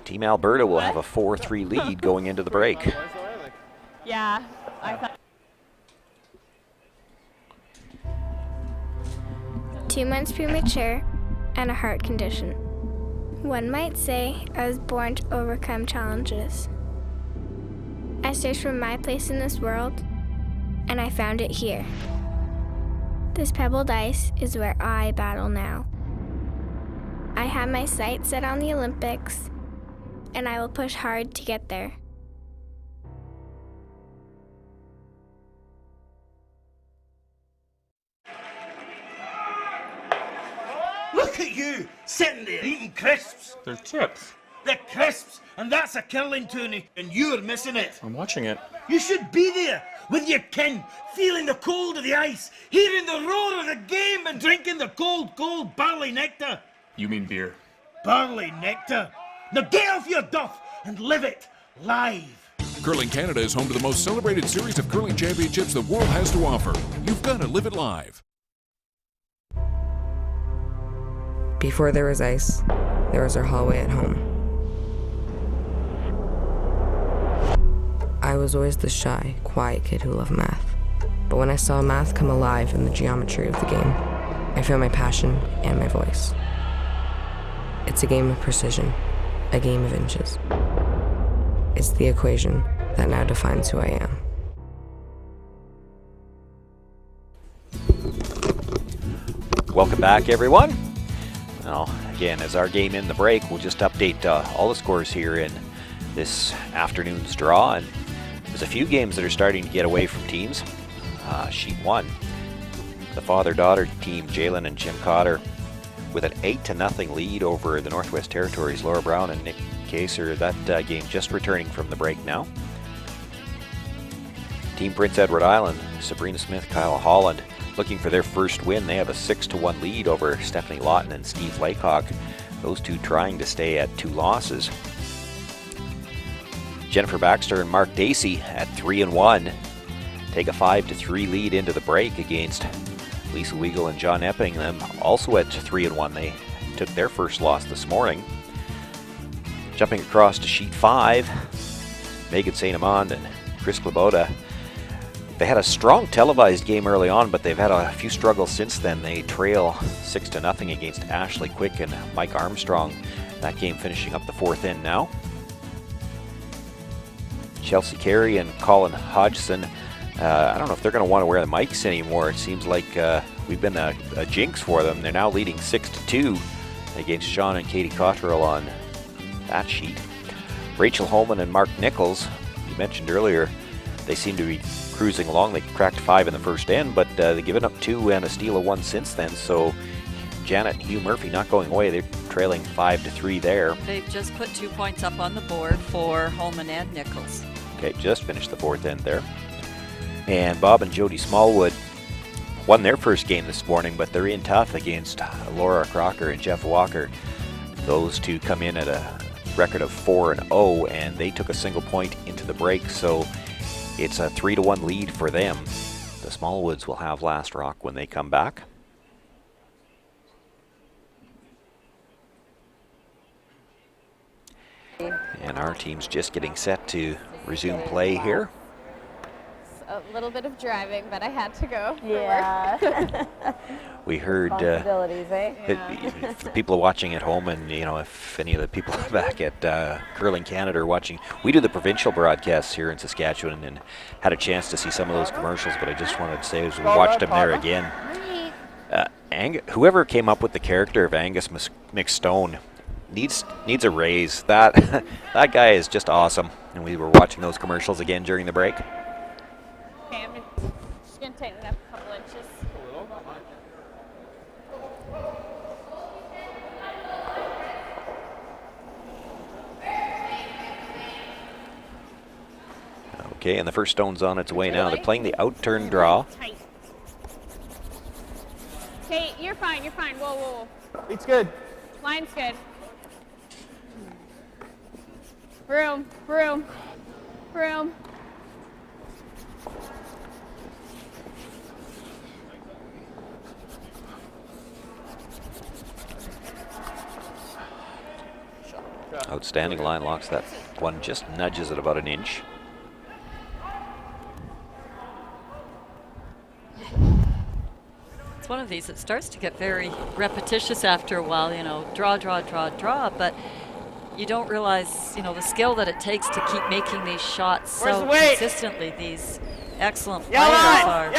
Team Alberta will have a 4-3 lead going into the break. Yeah. I thought. 2 months premature and a heart condition. One might say I was born to overcome challenges. I searched for my place in this world, and I found it here. This pebbled ice is where I battle now. I have my sights set on the Olympics, and I will push hard to get there. Look at you, sitting there eating crisps. They're chips. They're crisps, and that's a curling toonie, and you're missing it. I'm watching it. You should be there with your kin, feeling the cold of the ice, hearing the roar of the game, and drinking the cold, cold barley nectar. You mean beer? Barley nectar. Now get off your duff and live it live. Curling Canada is home to the most celebrated series of curling championships the world has to offer. You've got to live it live. Before there was ice, there was our hallway at home. I was always the shy, quiet kid who loved math. But when I saw math come alive in the geometry of the game, I found my passion and my voice. It's a game of precision, a game of inches. It's the equation that now defines who I am. Welcome back, everyone. Now, again, as our game in the break, we'll just update all the scores here in this afternoon's draw. And there's a few games that are starting to get away from teams. Sheet 1, the father-daughter team, Jalen and Jim Cotter, with an 8-0 lead over the Northwest Territories, Laura Brown and Nick Kaser. That game just returning from the break now. Team Prince Edward Island, Sabrina Smith, Kyle Holland, looking for their first win. They have a 6-1 lead over Stephanie Lawton and Steve Laycock. Those two trying to stay at 2 losses. Jennifer Baxter and Mark Dacey at 3-1 take a 5-3 lead into the break against Lisa Weigel and John Epping. Them also at 3-1. They took their first loss this morning. Jumping across to sheet 5, Megan St. Amand and Chris Kleboda. They had a strong televised game early on, but they've had a few struggles since then. They trail 6-0 against Ashley Quick and Mike Armstrong. That game finishing up the fourth end now. Chelsea Carey and Colin Hodgson. I don't know if they're going to want to wear the mics anymore. It seems like we've been a jinx for them. They're now leading 6-2 against Sean and Katie Cottrell on that sheet. Rachel Holman and Mark Nichols, you mentioned earlier, they seem to be cruising along. They cracked 5 in the first end, but they've given up 2 and a steal of 1 since then. So Janet and Hugh Murphy not going away. They're trailing 5-3 there. They've just put 2 points up on the board for Holman and Nichols. Okay, just finished the fourth end there. And Bob and Jody Smallwood won their first game this morning, but they're in tough against Laura Crocker and Jeff Walker. Those two come in at a record of 4-0, and they took a single point into the break. So It's a 3-1 lead for them. The Smallwoods will have last rock when they come back. And our team's just getting set to resume play here. A little bit of driving, but I had to go. Yeah. We heard Responsibilities, eh? for the people watching at home, and you know, if any of the people back at Curling Canada are watching, we do the provincial broadcasts here in Saskatchewan, and had a chance to see some of those commercials. But I just wanted to say, as we watched them there again, whoever came up with the character of Angus McStone needs a raise. That that guy is just awesome. And we were watching those commercials again during the break. Okay, I'm just gonna tighten it up a couple inches. Okay, and the first stone's on its way now. They're playing the out-turn draw. Okay, you're fine, you're fine. Whoa, whoa, whoa. It's good. Line's good. Room, room, room. Outstanding line locks. That one just nudges it about an inch. It's one of these that starts to get very repetitious after a while, you know, draw, draw, draw, draw, but you don't realize, you know, the skill that it takes to keep making these shots so consistently. These excellent players are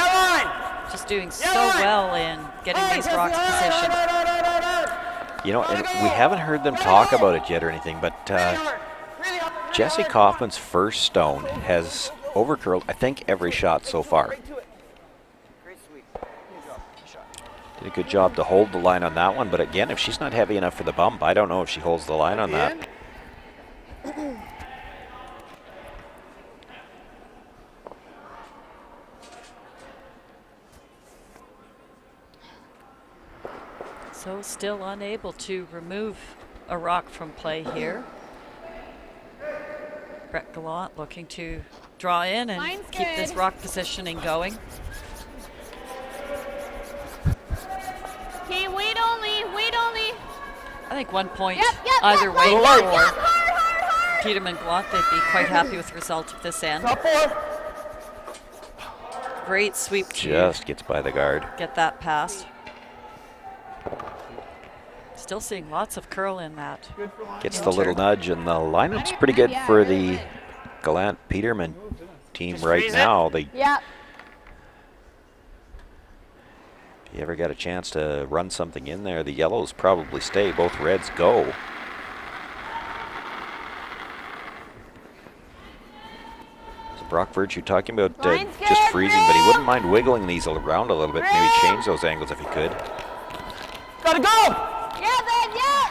just doing so well in getting these rocks positioned. You know, and we haven't heard them talk about it yet or anything, but Jesse Kaufman's first stone has overcurled, I think, every shot so far. Did a good job to hold the line on that one, but again, if she's not heavy enough for the bump, I don't know if she holds the line on that. So still unable to remove a rock from play here. Brett Gallant looking to draw in and Line's keep good. this rock positioning going. Okay, wait only, wait only. I think 1 point Yep, either way yep, for hard, hard. Peterman Gallant. They'd be quite happy with the result of this end. Great sweep to Just gets by the guard. get that past. Still seeing lots of curl in that. Gets the little nudge, and the lineup's pretty good for the Gallant Peterman team right now. They, Yep. if you ever got a chance to run something in there, the yellows probably stay. Both reds go. So Brock Virtue talking about just freezing, but he wouldn't mind wiggling these around a little bit, maybe change those angles if he could. Gotta go! Yeah, Ben, yeah.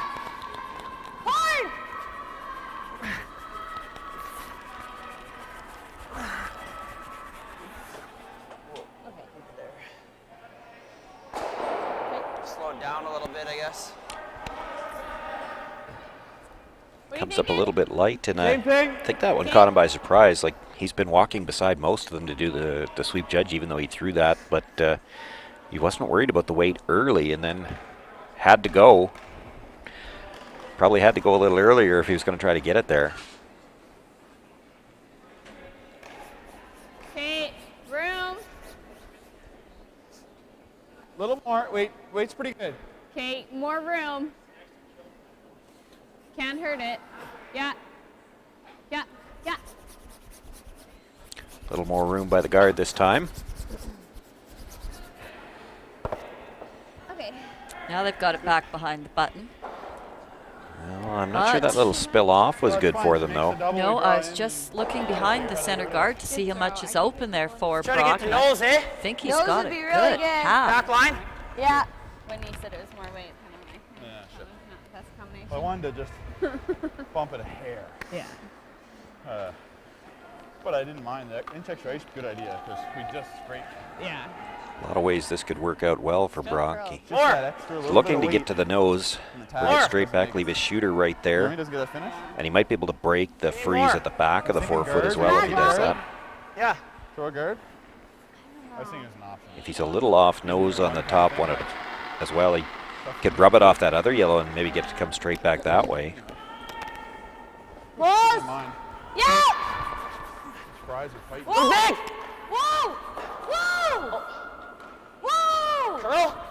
Hard. Slow it down a little bit, I guess. Comes up a little bit light, and I Same thing. think that one caught him by surprise. Like, he's been walking beside most of them to do the sweep judge, even though he threw that, but he wasn't worried about the weight early, and then had to go. Probably had to go a little earlier if he was going to try to get it there. Okay, room. Little more. Wait, weight's pretty good. Okay, more room. Can't hurt it. Yeah. Yeah, yeah. A little more room by the guard this time. Okay. Now they've got it back behind the button. Well, I'm not sure that little spill off was good for them, though. No, I was just looking behind the center guard to see how much is open there for Try to Brock. get the nose, eh? I think he's Nose got would it be good. really good. Half. Back line. Yeah. When you said it was more weight, kind of Yeah, sure. not the best combination. I wanted to just bump it a hair. Yeah. But I didn't mind that. Inch extra ice, good idea, because we just scraped. Yeah. A lot of ways this could work out well for Brock. He's Just that extra little looking bit to of get weight to the nose, in the bring it tag. straight back, leave his shooter right Jeremy there, doesn't get a finish. and he might be able to break the freeze at the back of the forefoot as well if he does that. Yeah. Throw a guard? I was thinking it was an option. If he's a little off nose on the top one as well, he could rub it off that other yellow and maybe get to come straight back that way. Close. Mine. Yeah. Fries are tight. Whoa. Whoa. Whoa. Whoa. Curl.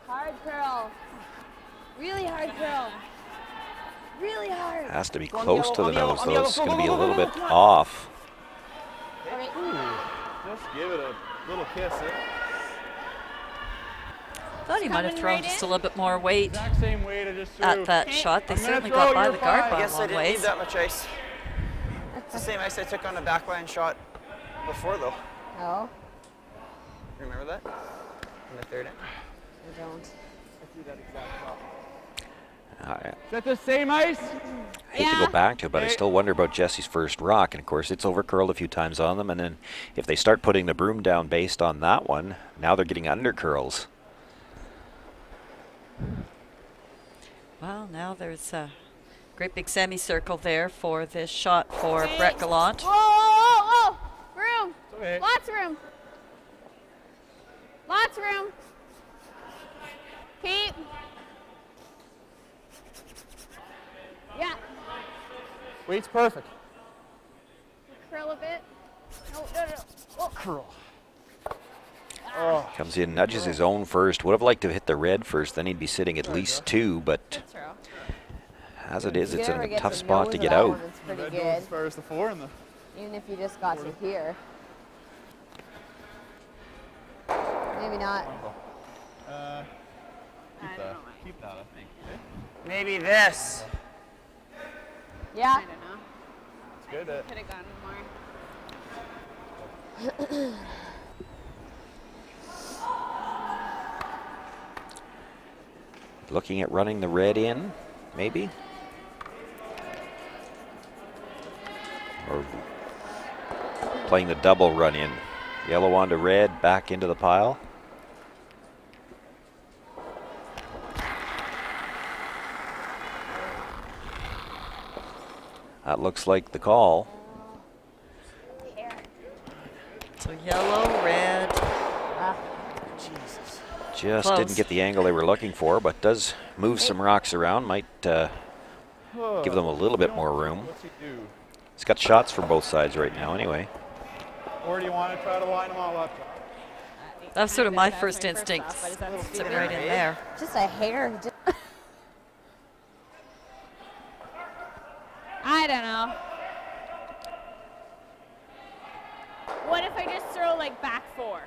Hard curl. Really hard curl. Really hard. Has to be Go on close yellow, to the on yellow, nose, on though. yellow. It's Go, going to go, be a go, little go, bit go. off. Just give it a little kiss. Thought he might have Coming thrown right just in. a little bit more weight Exact same weight I just threw. at that Okay. shot. They I'm gonna certainly throw got by your the guard five. by I a guess I long didn't need ways. that much ice. It's the same ice I took on a backline shot before, though. Oh, Remember that? In the third end. I don't. I threw that exact shot. I Is that the same ice? hate to go back to it, but I still wonder about Jesse's first rock. And of course, it's overcurled a few times on them. And then if they start putting the broom down based on that one, now they're getting undercurls. Well, now there's a great big semicircle there for this shot for Brett Gallant. Whoa, whoa, whoa, whoa. Room. It's okay. Lots of room. Lots of room. Keep. Yeah. Weight's perfect. Curl a bit. No, no, no. Whoa. Curl. Oh. Comes in, nudges his own first. Would have liked to hit the red first, then he'd be sitting at least 2, but Good throw. as it is, it's in Never a get tough the spot nose to of get that out. one, it's pretty Red goes good. as far as the 4 and the. Even if you just got to here. Maybe not. Keep that, I think. Okay? Maybe this. Yeah. I don't know. It's good. Could have gone more. Looking at running the red in, maybe? Or playing the double run in. Yellow onto red, back into the pile. That looks like the call. So yellow, red. Jesus. Just Close. didn't get the angle they were looking for, but does move some rocks around. Might give them a little bit more room. What's he do? He's got shots from both sides right now anyway. Or do you want to try to line them all up? That was sort of my first instinct. Off, but is that Sitting speed right in there. Just a hair. I don't know. What if I just throw like back 4?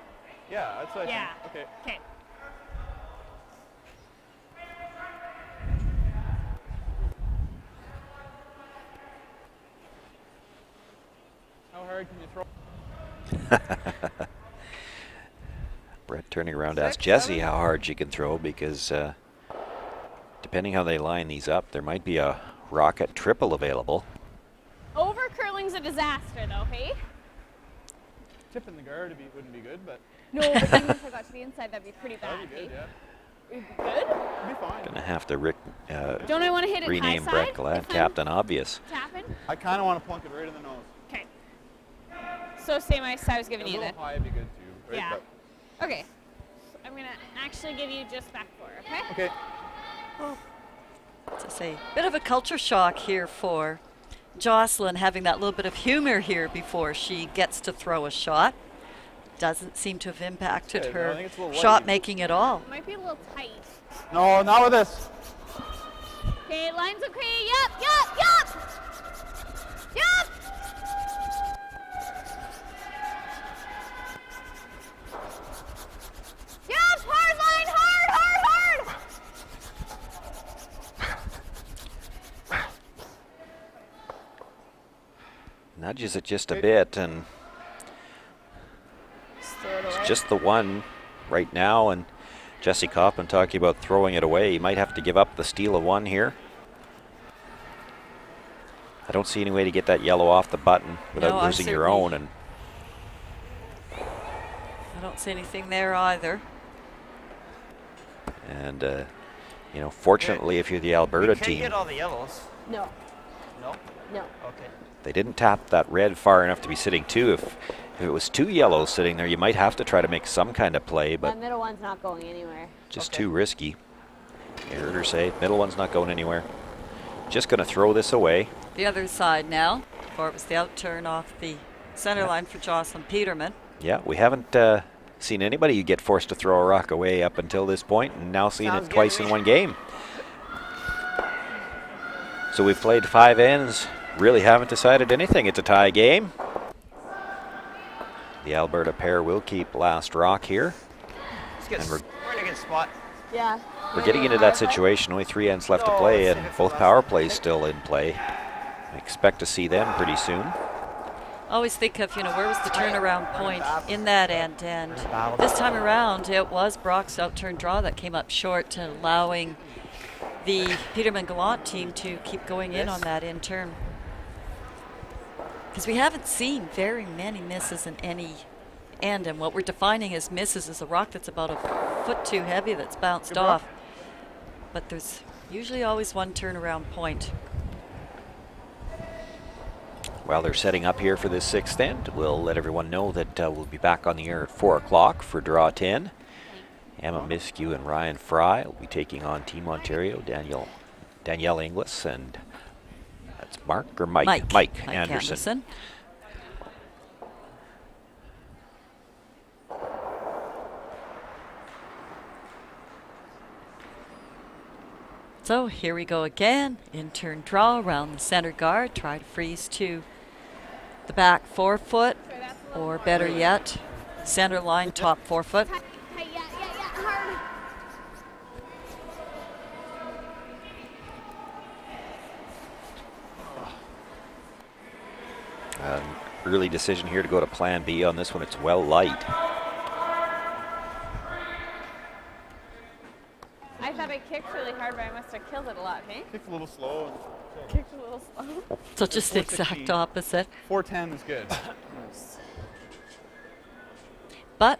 Yeah, that's what Yeah. I think. Okay. Okay. How hard can you throw? Brett turning around to ask Jesse how hard she can throw because depending how they line these up, there might be a rocket triple available. Over curling's a disaster though, hey? Tipping the guard wouldn't be good, but No, but even if I got to the inside, that'd be pretty bad. that'd be good, hey? yeah. It'd be good? It'd be fine. Gonna have to Don't I want to hit it high rename side? Brett Gallant if I'm Captain Obvious. Tapping? I kind of want to plunk it right in the nose. Okay. So same ice I was A giving you little then. high would be good too, right? Yeah. Okay. So I'm gonna actually give you just back 4, okay? Okay. To say, bit of a culture shock here for Jocelyn, having that little bit of humor here before she gets to throw a shot. Doesn't seem to have impacted Okay, no, I her think it's a little shot light. making at all. Might be a little tight. No, not with this. Okay, line's okay. Yup, yup, yup! Yup! Yup! Hard line! Hard, hard, hard! Nudges it just a bit, and it's just the one right now. And Jesse Kaufman talking about throwing it away. He might have to give up the steal of one here. I don't see any way to get that yellow off the button without No, I losing your certainly- own. And I don't see anything there either. you know, fortunately, if you're the Alberta You can't team, get all the yellows. No. No? No. Okay. They didn't tap that red far enough to be sitting two. If it was two yellows sitting there, you might have to try to make some kind of play, but That middle one's not going anywhere. just too risky. You heard her say, middle one's not going anywhere. Just going to throw this away. The other side now, before it was the out turn off the center line for Jocelyn Peterman. Yeah, we haven't seen anybody get forced to throw a rock away up until this point, and now seeing Sounds it good twice to in me. one game. So we've played 5 ends, really haven't decided anything. It's a tie game. The Alberta pair will keep last rock here. And We're in a good spot. Yeah. we're getting into that situation, only 3 ends left to play, and both power plays still in play. I expect to see them pretty soon. Always think of, where was the turnaround point in that end, and this time around it was Brock's out-turn draw that came up short, allowing the Peterman Gallant team to keep going in on that in turn. Because we haven't seen very many misses in any end, and what we're defining as misses is a rock that's about a foot too heavy that's bounced off. But there's usually always one turnaround point. While they're setting up here for this 6th end, we'll let everyone know that we'll be back on the air at 4 o'clock for draw 10. Emma Miskew and Ryan Fry will be taking on Team Ontario, Danielle Inglis, and that's Mark or Mike? Mike Anderson. So here we go again. In turn draw around the center guard. Try to freeze to the back 4 foot, or better yet, center line top 4 foot. Early decision here to go to plan B on this one. It's well light. I thought I kicked really hard, but I must have killed it a lot, hey? Kicked a little slow. Kicked a little slow. So just the exact opposite. 410 is good. But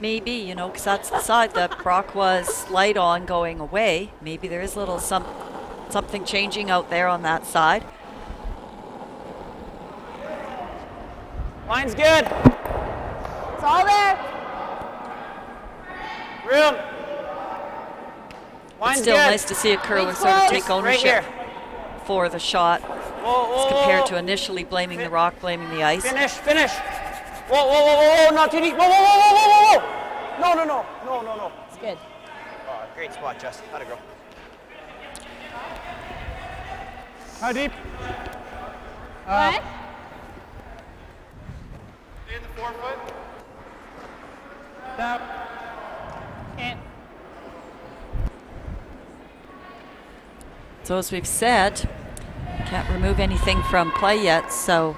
maybe, because that's the side that Brock was light on going away. Maybe there is a little something changing out there on that side. Line's good. It's all there. Room. It's Line's still good. nice to see a curler Big sort of close. take Right ownership here. for the shot, Whoa, as compared to initially blaming the rock, blaming the ice. Finish. Whoa, not too deep. Whoa. No. It's good. Oh, great spot, Jess. How'd it go? How deep? What? Stay in the 4 foot. Tap. Okay. So as we've said, can't remove anything from play yet, so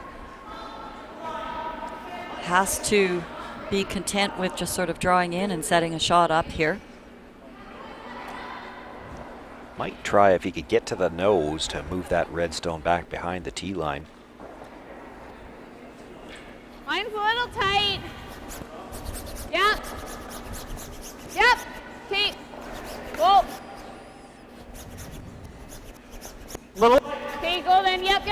has to be content with just sort of drawing in and setting a shot up here. Might try if he could get to the nose to move that redstone back behind the tee line. Line's a little tight. Yep. Okay. Whoa. Okay, go then. Yep.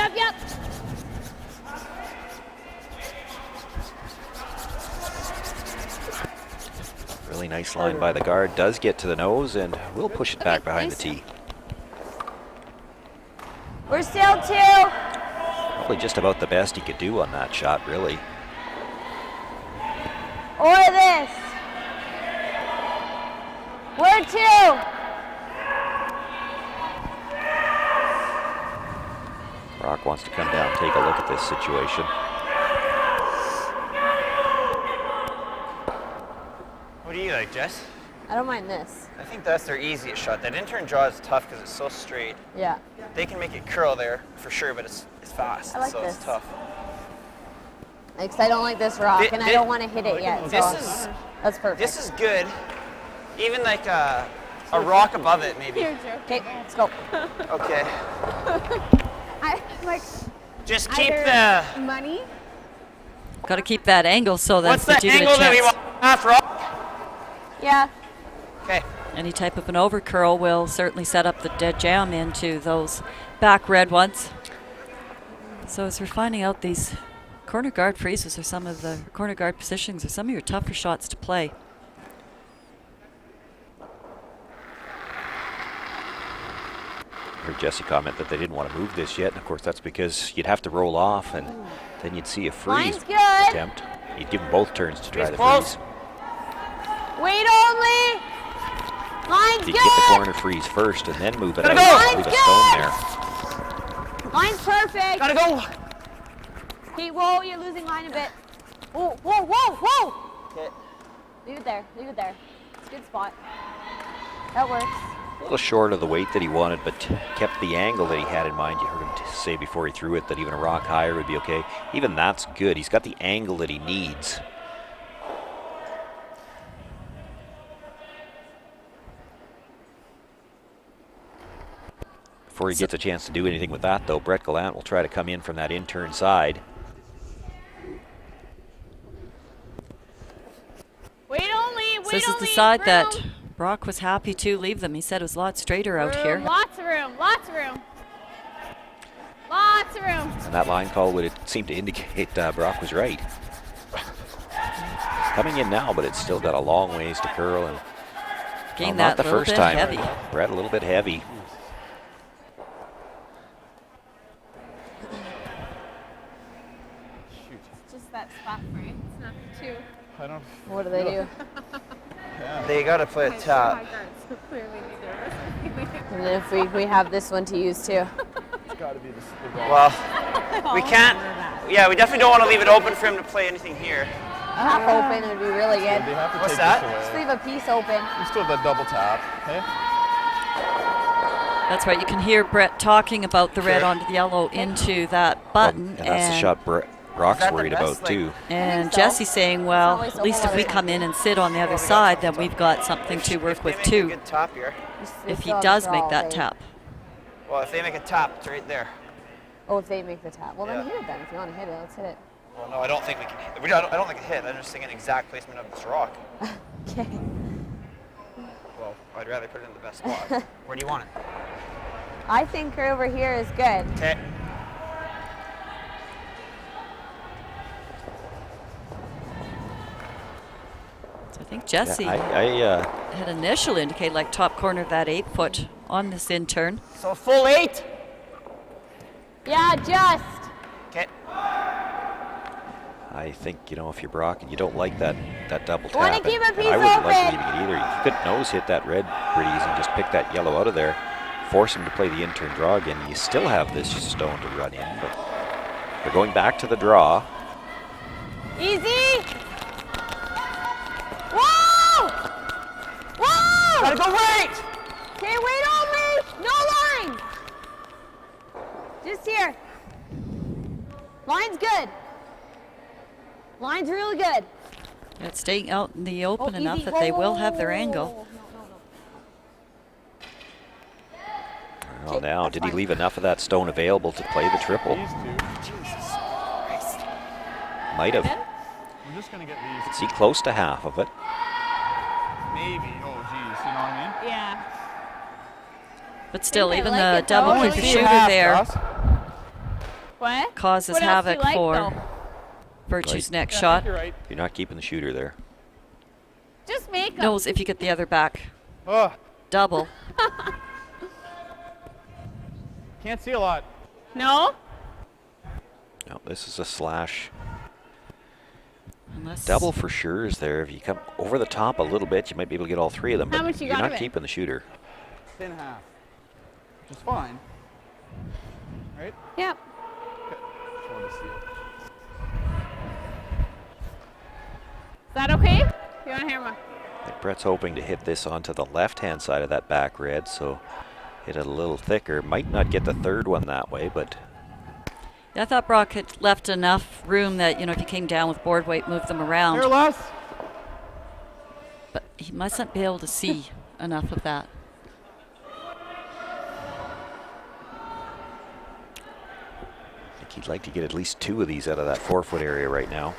Really nice line by the guard. Does get to the nose, and we'll push it back behind the tee. We're still 2. Probably just about the best he could do on that shot, really. Or this. We're 2. Brock wants to come down and take a look at this situation. What do you like, Jess? I don't mind this. I think that's their easiest shot. That in-turn draw is tough because it's so straight. Yeah. They can make it curl there for sure, but it's fast, I like so this. it's tough. Because I don't like this rock, and I don't want to hit it yet. This So is that's perfect. this is good. Even like a rock above it, maybe. Here, Joe. Okay, let's go. Okay. I like Just keep either the. money. Got to keep that angle so that What's if the you do get a angle that we chance, want? Half rock. Yeah. Okay. any type of an over curl will certainly set up the dead jam into those back red ones. So as we're finding out, these corner guard freezes are some of the corner guard positions are some of your tougher shots to play. I heard Jesse comment that they didn't want to move this yet, and of course that's because you'd have to roll off, and then you'd see a freeze attempt. You'd give them both turns to try the freeze. Wait only. Line's If you good. get the corner freeze first and then move it out, leave a stone there. Line's perfect. Gotta go. Hey, whoa, you're losing line a bit. Whoa, whoa, whoa, whoa. Okay. Leave it there. Leave it there. It's a good spot. That works. A little short of the weight that he wanted, but kept the angle that he had in mind. You heard him say before he threw it that even a rock higher would be okay. Even that's good. He's got the angle that he needs. Before he gets a chance to do anything with that, though, Brett Gallant will try to come in from that intern side. Wait only. So this is the side that Brock was happy to leave them. He said it was a lot straighter out here. Lots of room. Lots of room. Lots of room. And that line call would seem to indicate Brock was right. Coming in now, but it's still got a long ways to curl. And Gained not that the little first bit time. heavy. Brett a little bit heavy. It's just that spot for you. It's not too. I don't. What do they do? They gotta play a tap. So clearly neither And if we have this one to use too. It's got to be the Well, we can't. Yeah, we definitely don't want to leave it open for him to play anything here. Half open would be really good. They have to What's take that? this away. Just leave a piece open. You still have that double tap, hey? That's right. You can hear Brett talking about the red onto the yellow into that button. And that's the shot Brock's worried about, too. And so. Jesse's saying, well, always at least if we come in and sit on the other side, then we've got something to work with, too, Good tap here. if he does make that tap. Well, if they make a tap, it's right there. Oh, if they make the tap. Well, then Yeah. hit it then. If you want to hit it, let's hit it. Well, no, I don't think we can. I don't think it hit. I'm just thinking exact placement of this rock. Okay. Well, I'd rather put it in the best spot. Where do you want it? I think over here is good. Okay. So I think Jesse Yeah, had initially indicated like top corner of that 8-foot on this intern. So a full 8. Yeah, just. Okay. I think, if you're Brock and you don't like that double tap, Wanna keep a and piece I wouldn't like open. leaving it either. You could nose hit that red pretty easy and just pick that yellow out of there, force him to play the intern draw again. You still have this stone to run in, but they're going back to the draw. Easy. Whoa! Whoa! Gotta go right! Okay, wait only. No line. Just here. Line's good. Line's really good. It's staying out in the open Oh, enough easy. that Whoa, they whoa, will whoa, have their whoa, angle. whoa, whoa. Well, now, did he leave enough of that stone available to play the triple? These two. Jesus Christ. Might have. We're just going to get these. See, close to half of it. Maybe. Oh, geez. You know what I mean? Yeah. But still, I even like the it, though. double I keeper see shooter half, there Ross. What? causes What else do you havoc like, for though? Virtue's next Yeah, shot. you're right. You're not keeping the shooter there. Just make them. Knows if you get the other back Oh, double. can't see a lot. No? No, this is a slash. Unless Double for sure is there. If you come over the top a little bit, you might be able to get all three of them. How But much you you're got not of it? keeping the shooter. 10.5. Which is fine. Right? Yep. Okay. Just wanted to see it. Is that okay? You want to hear more? I think Brett's hoping to hit this onto the left-hand side of that back red, so hit it a little thicker. Might not get the third one that way, but Yeah, I thought Brock had left enough room that, if you came down with board weight, move them around. Here, Les. But he mustn't be able to see enough of that. I think he'd like to get at least two of these out of that 4-foot area right now.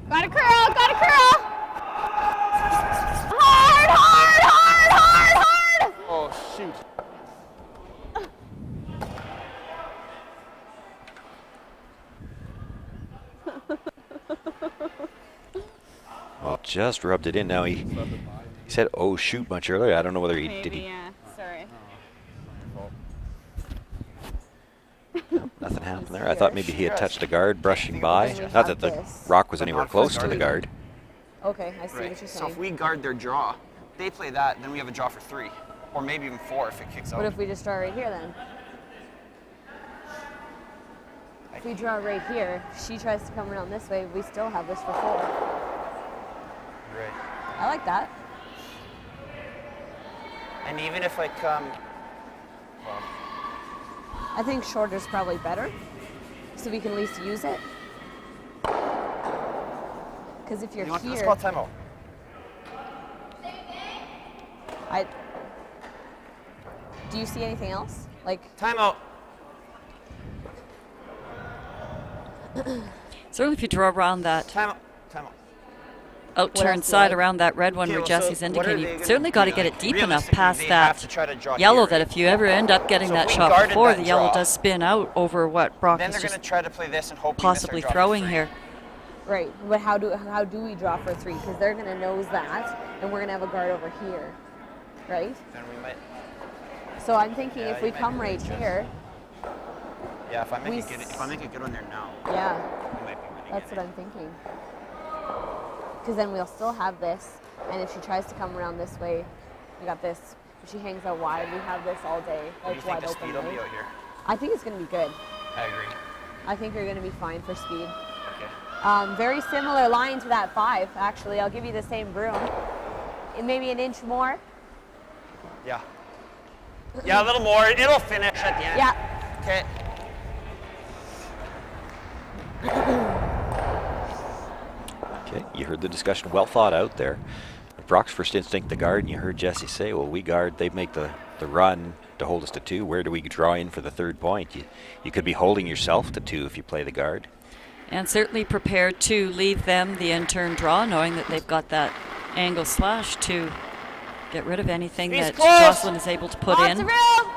Got a curl. Got a curl. Hard, hard, hard, hard, hard. Oh, shoot. just rubbed it in. Now he said, "Oh shoot," much earlier. I don't know whether he Maybe, did. yeah. Sorry. Nothing happened there. I thought maybe he had touched the guard, brushing by. Not that the rock was anywhere close to the guard. Okay, I see what Right. you're So saying. if we guard their draw, they play that, then we have a draw for 3. Or maybe even 4 if it kicks out. What if we just draw right here then? If we draw right here, she tries to come around this way, we still have this for 4. Right. I like that. And even if I come, well, I think shorter is probably better, so we can at least use it. Because if you're let's here, call timeout. do you see anything else? Like Timeout. Certainly if you draw around that Timeout. Timeout. outturned else do side I- around that red one Okay, where well, so Jesse's what are indicating, they you gonna certainly got to do? get Like, it deep enough realistically, past they that have to try to draw yellow here, that right? if you ever end up getting So if that we shot guarded before, that the yellow draw, does spin out over what Brock Then is they're going just to try to play this and hope possibly we miss our draw for throwing 3. here. right, but how do we draw for 3? Because they're gonna nose that, and we're gonna have a guard over here, right? Then we might. So I'm thinking Yeah, if we you might come be right right, Jess. here, Yeah, if I make We it good, if I make a good one there now, yeah, we might be winning. that's what I'm thinking. Because then we'll still have this, and if she tries to come around this way, we got this. If she hangs out wide, we have this all day, What do you like think wide the open. speed will be Right? out here? I think it's gonna be good. I agree. I think you're gonna be fine for speed. Okay. Very similar line to that 5, actually. I'll give you the same broom. And maybe an inch more. Yeah. Yeah, a little more. It'll finish at the end. Yeah. Okay. Okay, you heard the discussion, well thought out there. Brock's first instinct, the guard, and you heard Jesse say, well, we guard, they make the run to hold us to 2. Where do we draw in for the 3rd point? You could be holding yourself to 2 if you play the guard. And certainly prepared to leave them the in-turn draw, knowing that they've got that angle slash to get rid of anything He's that close. Jocelyn is able to put Lots in. of room.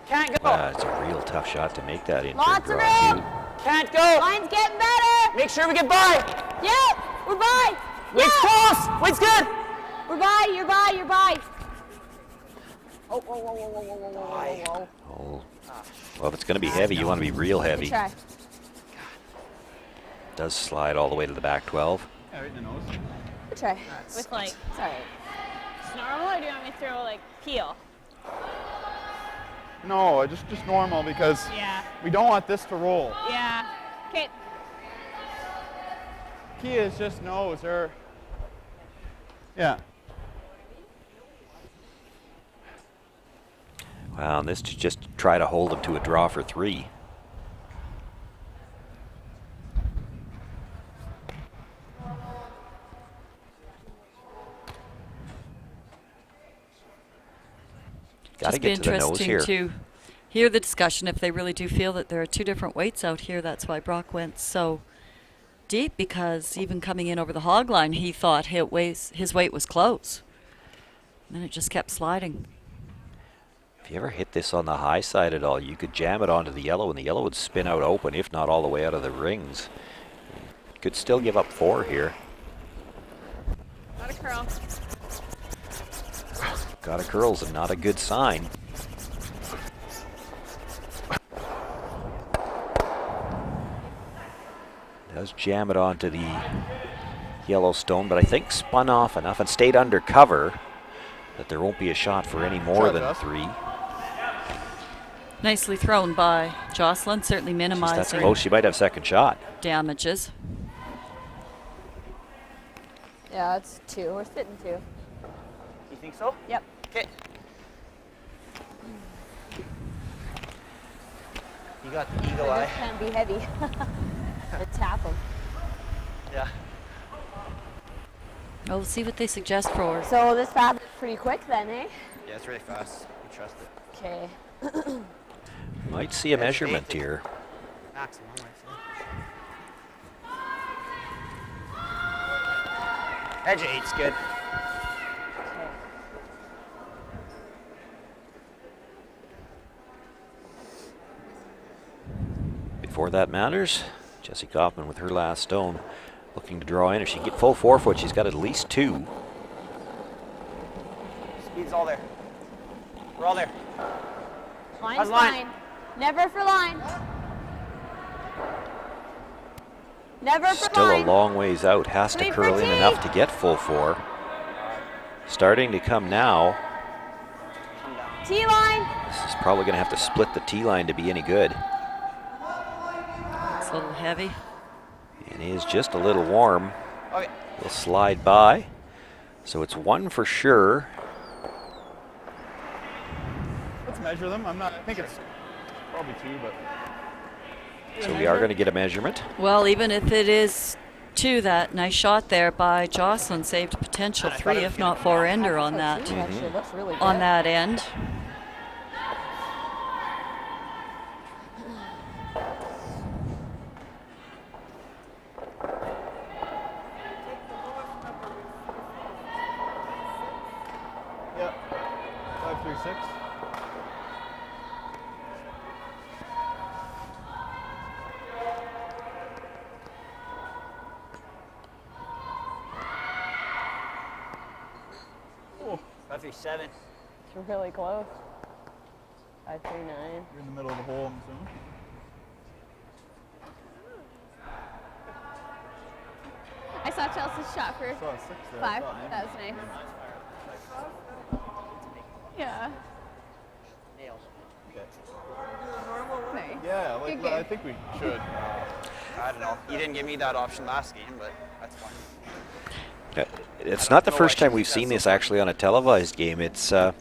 Can't go. It's a real tough shot to make that in-turn Lots of draw, room. too. Can't go. Line's getting better. Make sure we get by. Yep, we're by. Wait's close. Wait's good. We're by, you're by, you're by. Oh, whoa, whoa, whoa, whoa, whoa, whoa, whoa, whoa. Oh. Well, if it's going to be heavy, you want to be real Good heavy. try. Does slide all the way to the back 12. Yeah, right in the nose. Good try. With like, It's all right. it's normal, or do you want me to throw like peel? No, just normal because Yeah. we don't want this to roll. Yeah. Okay. Key is just nose or yeah. Wow, and this to just try to hold him to a draw for 3. Got to Just be get to the nose interesting here. to hear the discussion if they really do feel that there are 2 different weights out here. That's why Brock went so deep, because even coming in over the hog line, he thought his weight was close. And then it just kept sliding. If you ever hit this on the high side at all, you could jam it onto the yellow, and the yellow would spin out open, if not all the way out of the rings. You could still give up 4 here. Got a curl. Got a curls and not a good sign. Does jam it onto the yellow stone, but I think spun off enough and stayed under cover that there won't be a shot for any more than 3. Nicely thrown by Jocelyn, certainly That's minimizing close. She might have second shot. damages. Yeah, it's 2. We're sitting 2. You think so? Yep. Okay. You got the eagle This eye. can be heavy. Let's tap them. Yeah. Well, we'll see what they suggest for. So this path is pretty quick then, eh? Yeah, it's really fast. We trust it. Okay. Might see a measurement here. Maximum, I'd say. Edge of 8's good. Before that matters, Jessie Kaufman with her last stone. Looking to draw in. If she can get full 4-foot, she's got at least 2. Speed's all there. We're all there. Line's fine. Never for line. Never for Still line. a long ways out. Has to Wait curl for in T. enough to get full 4. Starting to come now. T-line. This is probably going to have to split the T-line to be any good. It's a little heavy. It is just a little warm. Okay. Will slide by. So it's 1 for sure. Let's measure them. I think it's probably 2, but. So we are going to get a measurement. Well, even if it is 2, that nice shot there by Jocelyn saved a potential 3, if not 4-ender on that. Actually, looks really good. On that end. Yep. 536. Oh, 537. It's really close. 539. you're in the middle of the hole, I'm assuming. I saw Chelsea's shot for Saw a 6 there. 5. I thought, That was nice. Yeah. Nailed. Nice. Yeah, like, Good I game. think we should. I don't know. You didn't give me that option last game, but that's fine. It's not the first time we've seen this actually on a televised game. It's What's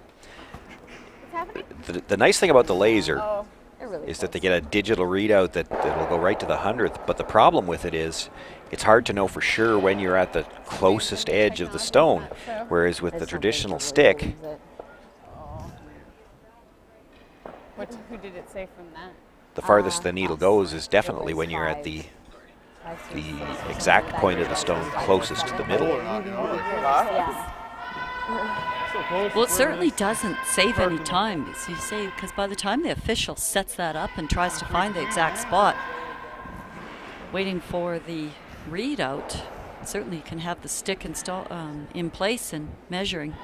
happening? the nice thing about the laser Oh, it really is that they get a digital readout that will go right to the 100th. But the problem with it is it's hard to know for sure when you're at the closest edge of the stone. Whereas with the traditional stick, Who did it say from that? the farthest the needle goes is definitely when you're at the exact point of the stone closest to the middle. Yeah. So close. Well, it certainly doesn't save any time, as you say, because by the time the official sets that up and tries to find the exact spot, waiting for the readout, certainly you can have the stick in place and measuring.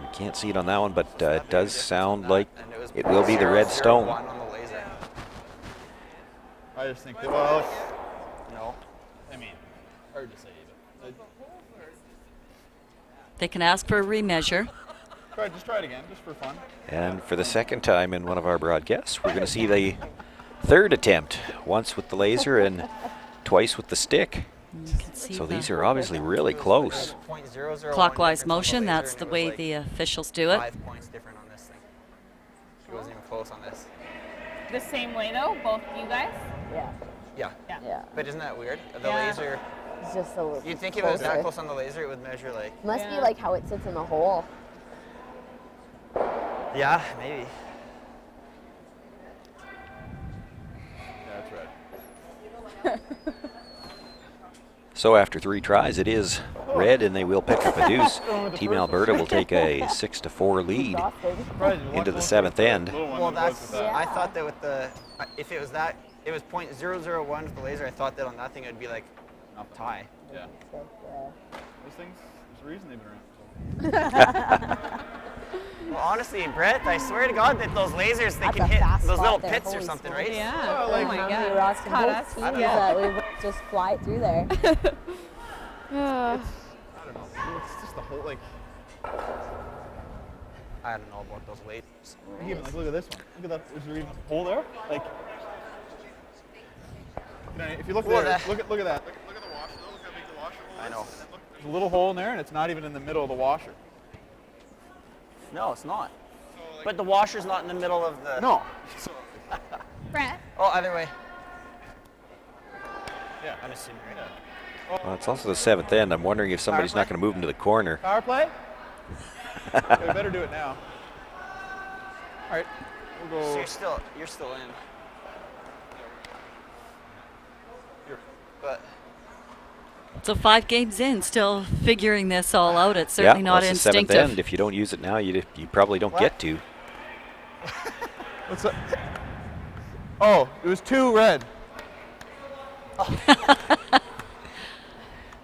We can't see it on that one, but it does sound like it will be the red stone. On the laser. I just think that, well, No. I mean, hard to say, but They can ask for a remeasure. just try it again, just for fun. And for the second time in one of our broadcasts, we're going to see the third attempt, once with the laser and twice with the stick. You can see So the these are obviously really close. 0.001 clockwise difference on motion. laser, That's and the it was way like the officials do it. 5 points different on this thing. She wasn't even close on this. The same way though, both you guys? Yeah. Yeah. Yeah. But isn't that weird? The Yeah. laser. It's just a little You'd think if it was that closer. close on the laser, it would measure like. Must be Yeah. like how it sits in the hole. Yeah, maybe. Yeah, that's right. So after 3 tries, it is red, and they will pick up a deuce. Team Alberta will take a 6-4 lead into the 7th end. Well, that's. I thought that with the, if it was that, it was 0.001 with the laser. I thought that on that thing it would be like a tie. Yeah. Those things, there's a reason they've been around. Well, honestly, Brett, I swear to God that those lasers they That's can a hit fast those spot little there, pits or holy something, smokes. right? Yeah. like, Oh my How many God. rocks can Caught both us. teams Yeah. that we would just fly through there? I don't know. It's just the whole, like, I don't know about those lasers. even, like, look at this one. Look at that. Is there even a hole there? Like, if you look Well, there, that- look at that. Look at the washer, though. Look how big the washer hole is. I know. And then look, there's a little hole in there, and it's not even in the middle of the washer. No, it's not. But the washer's not in the middle of the. No. So, Brett. Oh, either way. yeah. I'm assuming. Well, it's also the 7th end. I'm wondering if somebody's not going to move him to the corner. Power play? Yeah, we better do it now. All right. We'll So go. you're still in. But So 5 games in, still figuring this all out. It's certainly not that's the 7th instinctive. end. If you don't use it now, you probably don't What? get to. What's that? Oh, it was 2 red.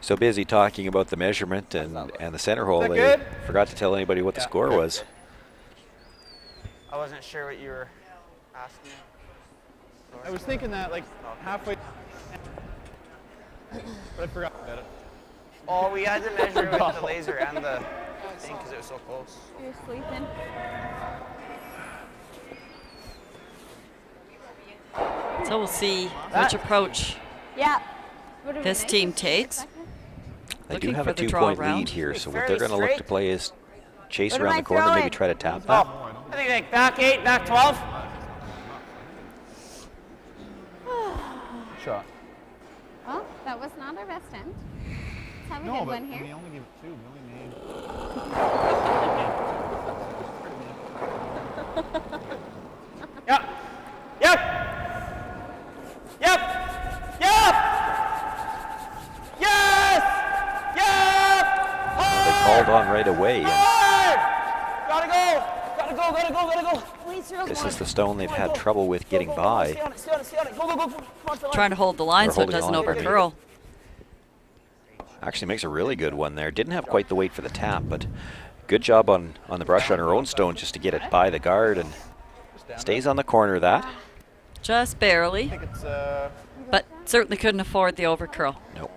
So busy talking about the measurement and the center hole, that they good? forgot to tell anybody what the score was. I wasn't sure what you were asking. I was thinking that like halfway, but I forgot about it. Oh, we had to measure it with the laser and the thing because it was so close. You're sleeping. So we'll see which approach Yeah. this team takes. They do Looking have for a the 2-point draw lead round. here, so what Fairly they're going to look to straight. play is chase What around am the I corner, maybe throwing? try to tap that. I think like back 8, back 12. Shot. Well, that was not our best end. Let's have a No, good but one here. we only gave it 2. We only made. Yep. Yep. Yep. Yep. Yes. Yep. They called on right away. And Gotta go. Gotta go. Gotta go. Gotta go. this is the stone they've had trouble with getting by. Stay on it. Stay on it. Stay on it. Go. Go. Go. Come on, Phil. Trying to hold the line They're so it holding doesn't on for me. overcurl. Actually makes a really good one there. Didn't have quite the weight for the tap, but good job on the brush on her own stone just to get it by the guard, and stays on the corner of that. Just barely, I think it's but certainly couldn't afford the overcurl. Nope.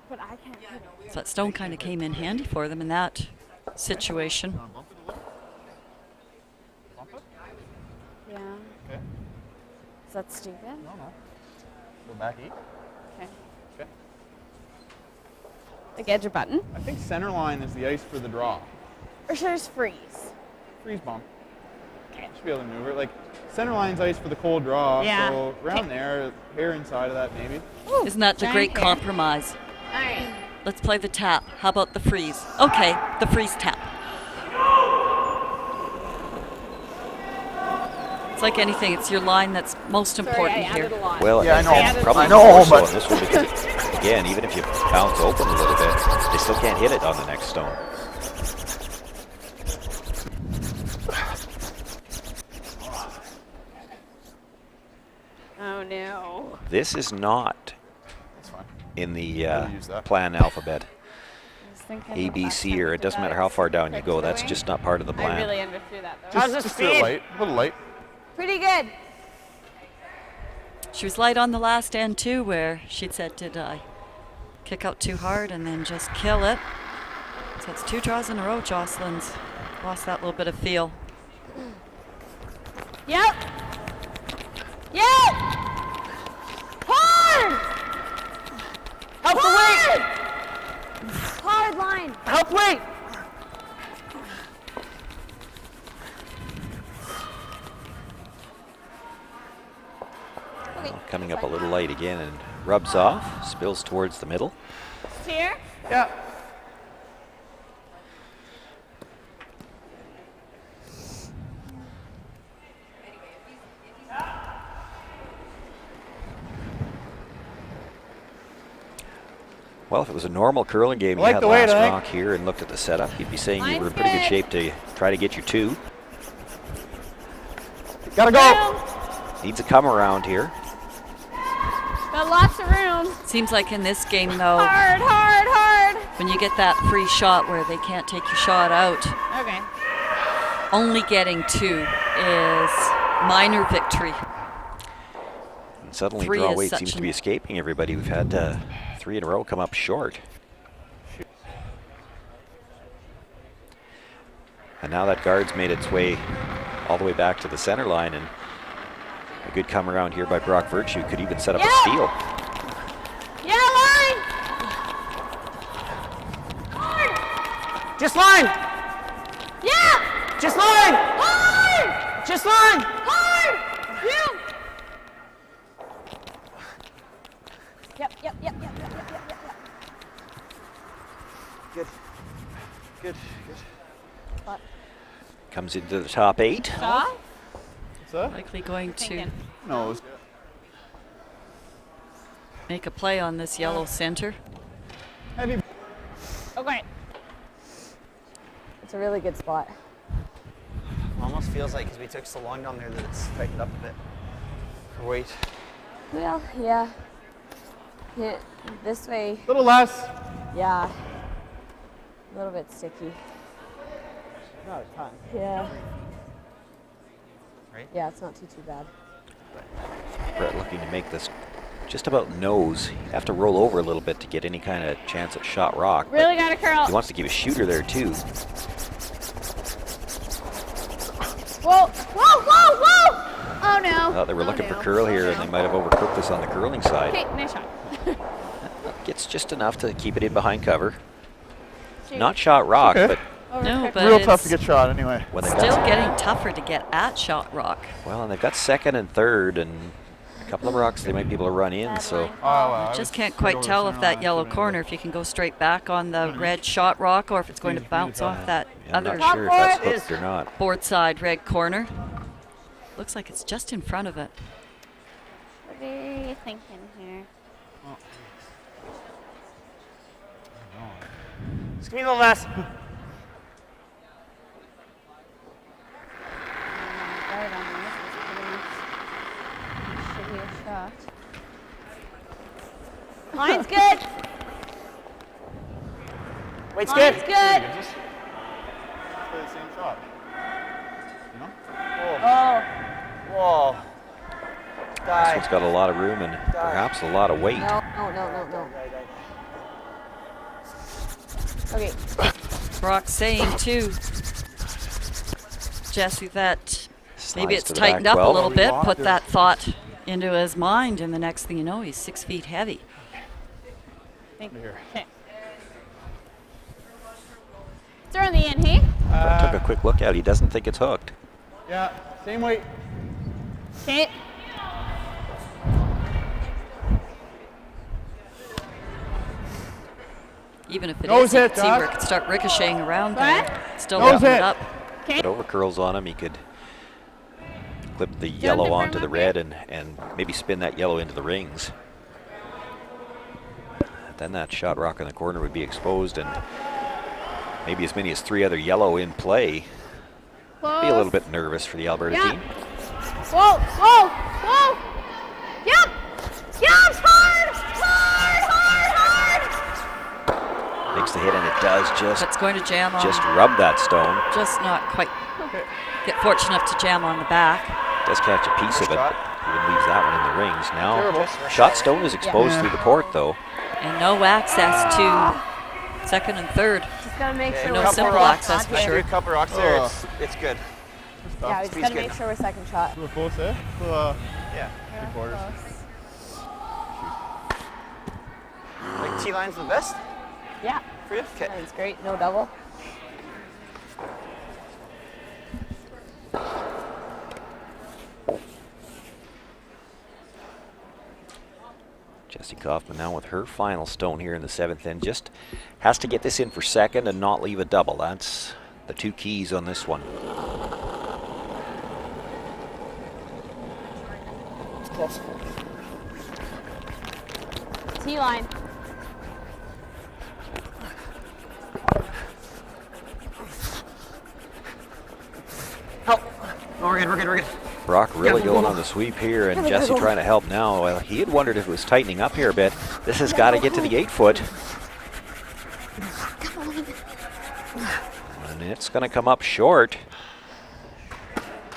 But I can't hit it. So that stone kind of came in handy for them in that situation. Yeah. okay. Is that stupid? No. Go back 8. Okay. Okay. Like edge a button? I think center line is the ice for the draw. Or should I just freeze? Freeze bomb. Should be able to maneuver it. Like center line's ice for the cold draw. Yeah. So around there, hair inside of that maybe. Isn't that the giant great hair. compromise? All right. Let's play the tap. How about the freeze? Okay, the freeze tap. It's like anything, it's your line that's most Sorry, important I here. added a lot. Well, Yeah, I know. and probably I know, more so but- on this one because, again, even if you bounce open a little bit, they still can't hit it on the next stone. Oh no. This is not That's fine. in the use that. plan alphabet. I was thinking A, the B, last C, time or we it did doesn't that, matter how it far down you clicked go. it That's away. just not part of the plan. I really underthrew that though. How's the Just do it speed? light. A little light. Pretty good. She was light on the last end too, where she'd said, did I kick out too hard and then just kill it? So it's 2 draws in a row. Jocelyn's lost that little bit of feel. Yep. Yep. Hard. Help the weight. Hard line. Help weight. Okay. Coming up a little light again and rubs off, spills towards the middle. Here. Yeah. Well, if it was a normal curling game, you Like had the weight, last I think. rock here and looked at the setup, you'd be saying you were in Line's pretty good good. shape to try to get your 2. Gotta go. Needs a come around here. Got lots of room. Seems like in this game though, Hard, hard, hard. when you get that free shot where they can't take your shot out, Okay. only getting 2 is minor victory. And suddenly 3 draw is weight such seems to an- be escaping everybody. We've had 3 in a row come up short. And now that guard's made its way all the way back to the center line, and a good come around here by Brock Virtue could even set up a steal. Yeah, line. Hard. Just line. Yeah. Just line. Hard. Just line. Hard. You. Yep. Good. Good. Comes into the top 8. Stop. What's that? Likely going to Thinking. No, it was make a play on this yellow center. heavy. Okay. It's a really good spot. Almost feels like because we took so long down there that it's tightened up a bit. For weight. Well, yeah. Yeah, this way. Little less. Yeah. A little bit sticky. Not a ton. Yeah. Right? Yeah, it's not too bad. Brett looking to make this just about nose. You have to roll over a little bit to get any kind of chance at shot rock. Really got to curl. He wants to keep a shooter there too. Whoa, whoa, whoa, whoa! Oh no. They were looking for curl here, and they might have overcooked this on the curling side. Okay, nice shot. Gets just enough to keep it in behind cover. Not shot rock, Okay. but No, but Real tough it's to get shot anyway. when they've still got, getting tougher to get at shot rock. well, and they've got second and third, and a couple of rocks they might be able to run in. So Oh, well, Just can't quite tell if that yellow corner, if you can go straight back on the red shot rock or if it's going to bounce off that I'm other not sure if that's hooked or not. board side red corner. Looks like it's just in front of it. What are you thinking here? Just give me a little less. Right on this is pretty much shittier shot. Line's good. Weight's Line's good. good. Just play the same shot. You know? Oh. Whoa. This Die. one's got a lot of room and perhaps a lot of weight. No. Okay. Brock's saying too, Jesse, that maybe Slides it's to the tightened back up a 12. little bit. Put that thought into his mind, and the next thing you know, he's 6 feet heavy. Here. Okay. Throw the in, hey? Brett took a quick look at it. He doesn't think it's hooked. Yeah, same weight. Okay. Even if it Nose is, you hit, can see where it Doc. could start ricocheting around What? there. Still Nose open it hit. up. Okay. Put over curls on him. He could clip the yellow to onto the firm up red and maybe spin that yellow into the rings. Then that shot rock in the corner would be exposed, and maybe as many as 3 other yellow in play. Close. Be a little bit nervous for the Alberta Yeah. team. Whoa, whoa, whoa. Yep. Yes, hard, hard, hard, hard. Makes the hit, and it does That's going to jam on. just rub that stone. Just not quite get fortunate enough to jam on the back. Does catch a piece of it, Shot. but even leaves that one in the rings. Now, Terrible. shot stone is exposed Yeah. through the port, though. And no access to second and third. Just gotta make sure no we're simple second access shot for here. sure. A couple rocks there. It's good. Yeah, we just Speed's gotta good. make sure we're second shot. We're close, eh? Yeah. 3/4. Like T-line's the best Yeah. for you? Okay. That's great. No double. Jessie Kaufman now with her final stone here in the 7th end. Just has to get this in for second and not leave a double. That's the 2 keys on this one. It's close. T-line. Help. Oh, we're good. Brock really going on the sweep here, and Jessie trying to help now. Well, he had wondered if it was tightening up here a bit. This has got to get to the 8-foot. And it's going to come up short.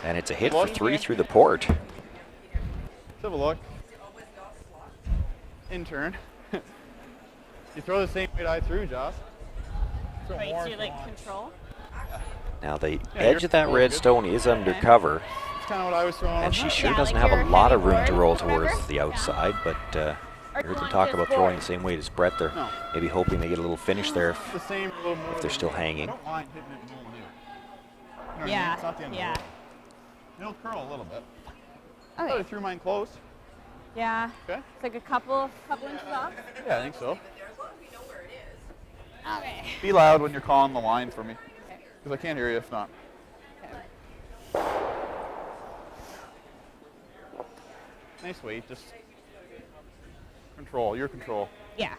And it's a hit for 3 through the port. Let's have a look. In turn. You throw the same weight I threw, Joss. Throw Wait, more do you if you like want. control? Now the Yeah, edge of that you're red good. stone is under cover, That's kind of what I was throwing. and she sure Yeah, doesn't like have a your lot of heavy room to board, roll whatever. towards the outside, but I heard them on talk this about board. throwing the same weight as Brett. They're No. maybe hoping they get a little finish there the same, a little more. if they're still hanging. I don't mind hitting it and rolling in. You know what I mean? Yeah. It's not the end Yeah. of the world. It'll curl a little bit. I Okay. thought I threw mine close. Yeah. Okay. It's like a couple inches off. Yeah, I think so. Okay. Be loud when you're calling the line for me, because I can't hear you if not. Nice weight, just control, your control. Yeah.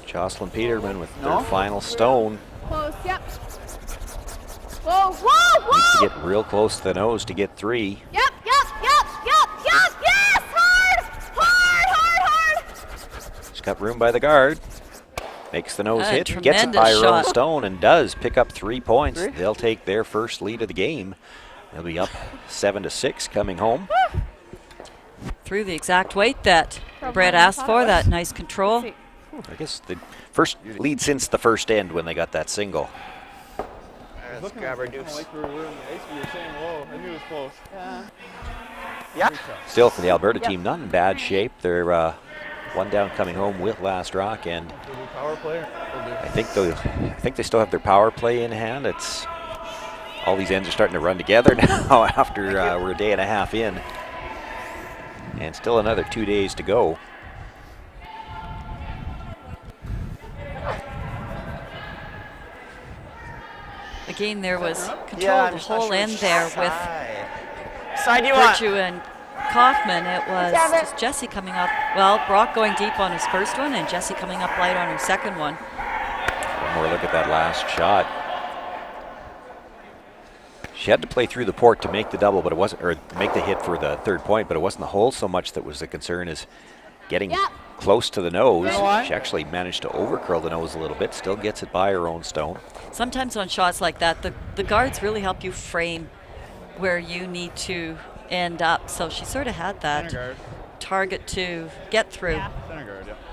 Jocelyn Peterman with No? their final stone. Close, yep. Whoa, whoa, whoa! Needs to get real close to the nose to get 3. Yep. Yes! Hard! She's got room by the guard. Makes the nose hit, gets it tremendous by her own shot. stone, and does pick up 3 points. They'll take their first lead of the game. They'll be up 7-6 coming home. Threw the exact weight that Brett asked for, that nice control. I guess the first lead since the first end when they got that single. Let's grab our deuce. Like we were in the ice, we were saying low. I knew it was close. Yeah. Still for the Alberta team, not in bad shape. They're one down coming home with last rock, and Power player. I think they still have their power play in hand. It's all these ends are starting to run together now after we're a day and a half in, and still another 2 days to go. Again, there was control of the whole end there with Side you want? Virtue and Kaufman. It was just Jessie coming up. Well, Brock going deep on his first one, and Jessie coming up light on her second one. One more look at that last shot. She had to play through the port to make the double, but it wasn't, or make the hit for the 3rd point, but it wasn't the hole so much that was the concern, as getting close to the nose. She actually managed to overcurl the nose a little bit, still gets it by her own stone. Sometimes on shots like that, the guards really help you frame where you need to end up. So she sort of had that target to get through.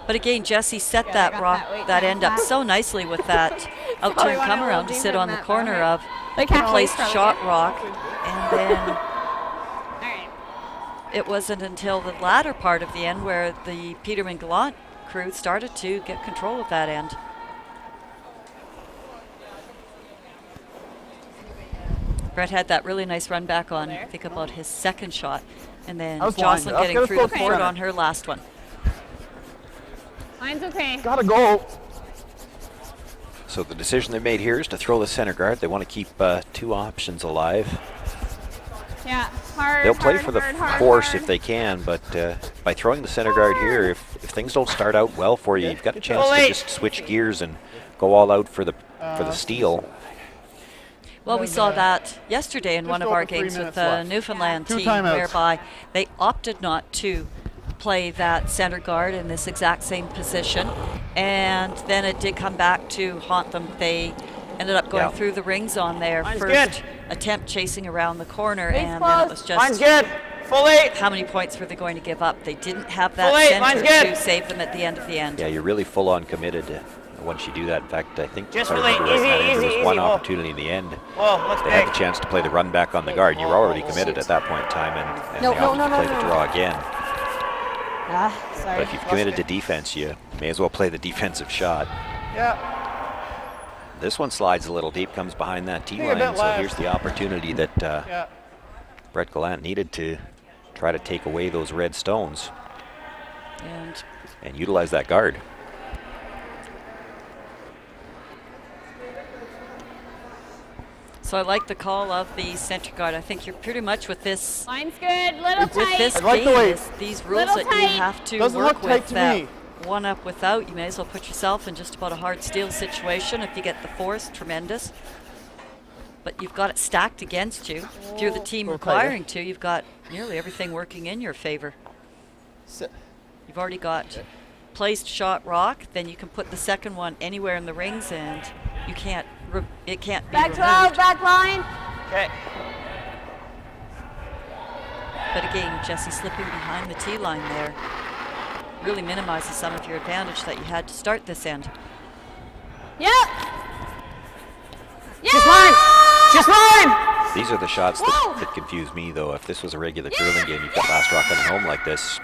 But again, Jessie set that rock, that end up so nicely with that out-turn come around to sit on the corner of the placed shot rock. And then it wasn't until the latter part of the end where the Peterman Gallant crew started to get control of that end. Brett had that really nice run back on, I think, about his second shot. And then Jocelyn getting through the port on her last one. Mine's okay. Gotta go. So the decision they made here is to throw the center guard. They want to keep 2 options alive. Yeah, hard. They'll play for the force if they can, but by throwing the center guard here, if things don't start out well for you, you've got a chance to just switch gears and go all out for the steal. Well, we saw that yesterday in one of our games with the Newfoundland team, whereby they opted not to play that center guard in this exact same position, and then it did come back to haunt them. They ended up going through the rings on their first attempt chasing around the corner, and then it was just how many points were they going to give up? They didn't have that center to save them at the end of the end. Yeah, you're really full on committed once you do that. In fact, I think if I remember right, there was one opportunity in the end. They had the chance to play the run back on the guard. You were already committed at that point in time, and they opted to play the draw again. But if you've committed to defense, you may as well play the defensive shot. This one slides a little deep, comes behind that tee line, so here's the opportunity that Brett Gallant needed to try to take away those red stones and utilize that guard. So I like the call of the center guard. I think you're pretty much with this. Mine's good, little tight. With this game, these rules that you have to work with, that one up without, you may as well put yourself in just about a hard steal situation. If you get the force, tremendous. But you've got it stacked against you. If you're the team requiring to, you've got nearly everything working in your favor. You've already got placed shot rock, then you can put the second one anywhere in the rings, and you can't. It can't be removed. Back 12, back line. Okay. But again, Jessie slipping behind the tee line there really minimizes some of your advantage that you had to start this end. Yep. Just line. Just line. These are the shots that confuse me, though. If this was a regular curling game, you've got last rock coming home like this.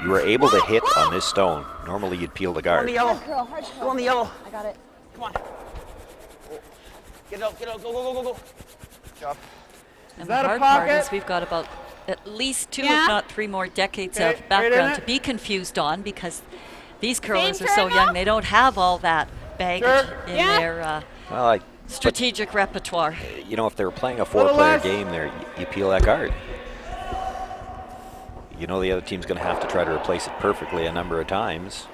You were able to hit on this stone. Normally, you'd peel the guard. Go on the yellow. Go on the yellow. I got it. Come on. Get out, go, go. Good job. And the hard part is we've got about at least 2, if not 3 more decades of background to be confused on, because these curlers are so young, they don't have all that baggage in their strategic repertoire. You know, if they were playing a 4-player game there, you peel that guard. You know the other team's going to have to try to replace it perfectly a number of times.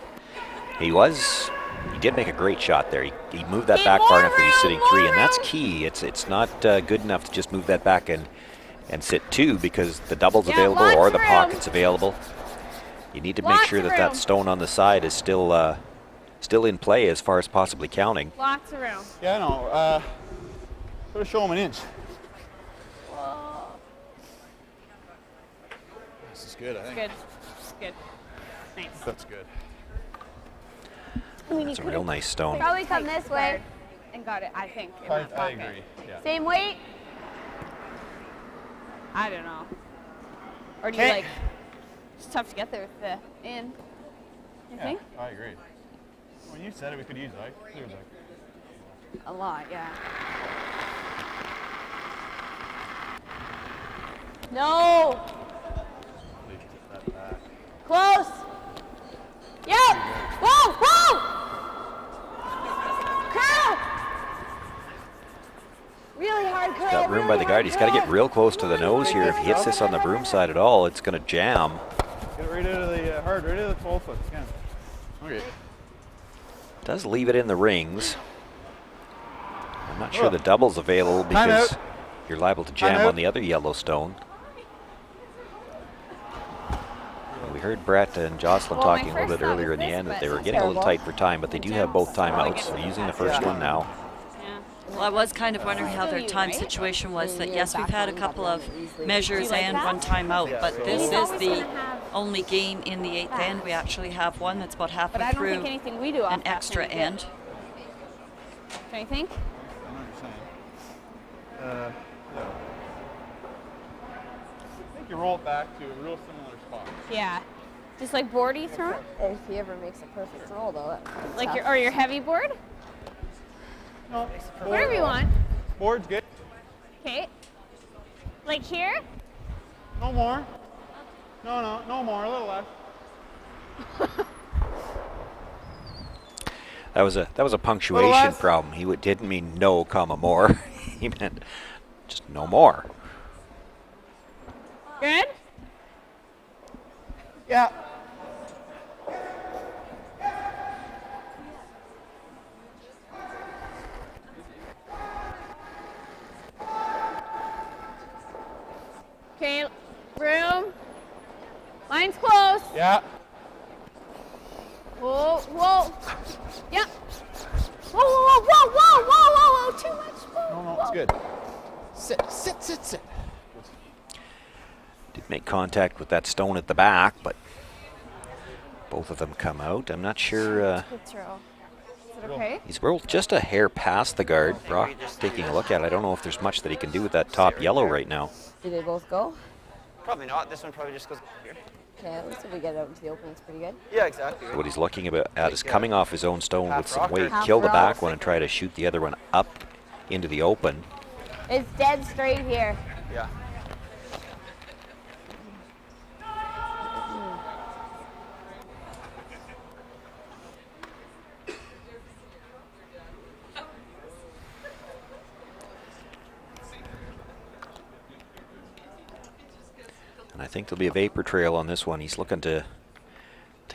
He was He did make a great shot there. He moved that back far enough that he's sitting 3, and that's key. It's not good enough to just move that back and sit 2 because the double's available or the pocket's available. You need to make sure that that stone on the side is still in play as far as possibly counting. Lots of room. Yeah, I know. Sort of show him an inch. This is good, I think. Good. Good. Nice. That's good. That's a real nice stone. Probably come this way. And got it, I think. In I that pocket. agree. Yeah. Same weight. I don't know. Or do you like? It's tough to get there with the in. You think? I agree. When you said it, we could use it. I cleared that. A lot, yeah. No. Close. Yep. Whoa, whoa. Curl. Really hard curl. Got room by the guard. He's got to get real close to the nose here. If he hits this on the broom side at all, it's going to jam. Get right out of the hard, right out of the 12 foot. Yeah. Okay. Does leave it in the rings. I'm not sure the double's available because you're liable to jam on the other yellow stone. We heard Brett and Jocelyn talking a little bit earlier in the end that they were getting a little tight for time, but they do have both timeouts, so using the first one now. Well, I was kind of wondering how their time situation was. That yes, we've had a couple of measures and one timeout, but this is the only game in the 8th end. We actually have one that's about halfway through an extra end. Don't you think? I know what you're saying. Yeah. I think you roll it back to a real similar spot. Yeah. Just like boardy throw? If he ever makes a perfect roll, though. Like your heavy board? No. Whatever you want. Board's good. Okay. Like here? No more. No more. A little less. That was a punctuation problem. He didn't mean no, comma more. He meant just no more. Good? Yeah. Okay, room. Line's close. Yeah. Whoa, whoa. Yep. Whoa, whoa, whoa, whoa, whoa, whoa, whoa, too much. Whoa, No, it's good. Sit. Did make contact with that stone at the back, but both of them come out. I'm not sure. Good throw. Is it okay? He's rolled just a hair past the guard. Brock taking a look at it. I don't know if there's much that he can do with that top yellow right now. Do they both go? Probably not. This one probably just goes here. Okay, at least if we get it out into the open, it's pretty good. Yeah, exactly. What he's looking at is coming off his own stone with some weight, Half kill the rock. back one and try to shoot the other one up into the open. It's dead straight here. Yeah. And I think there'll be a vapor trail on this one. He's looking to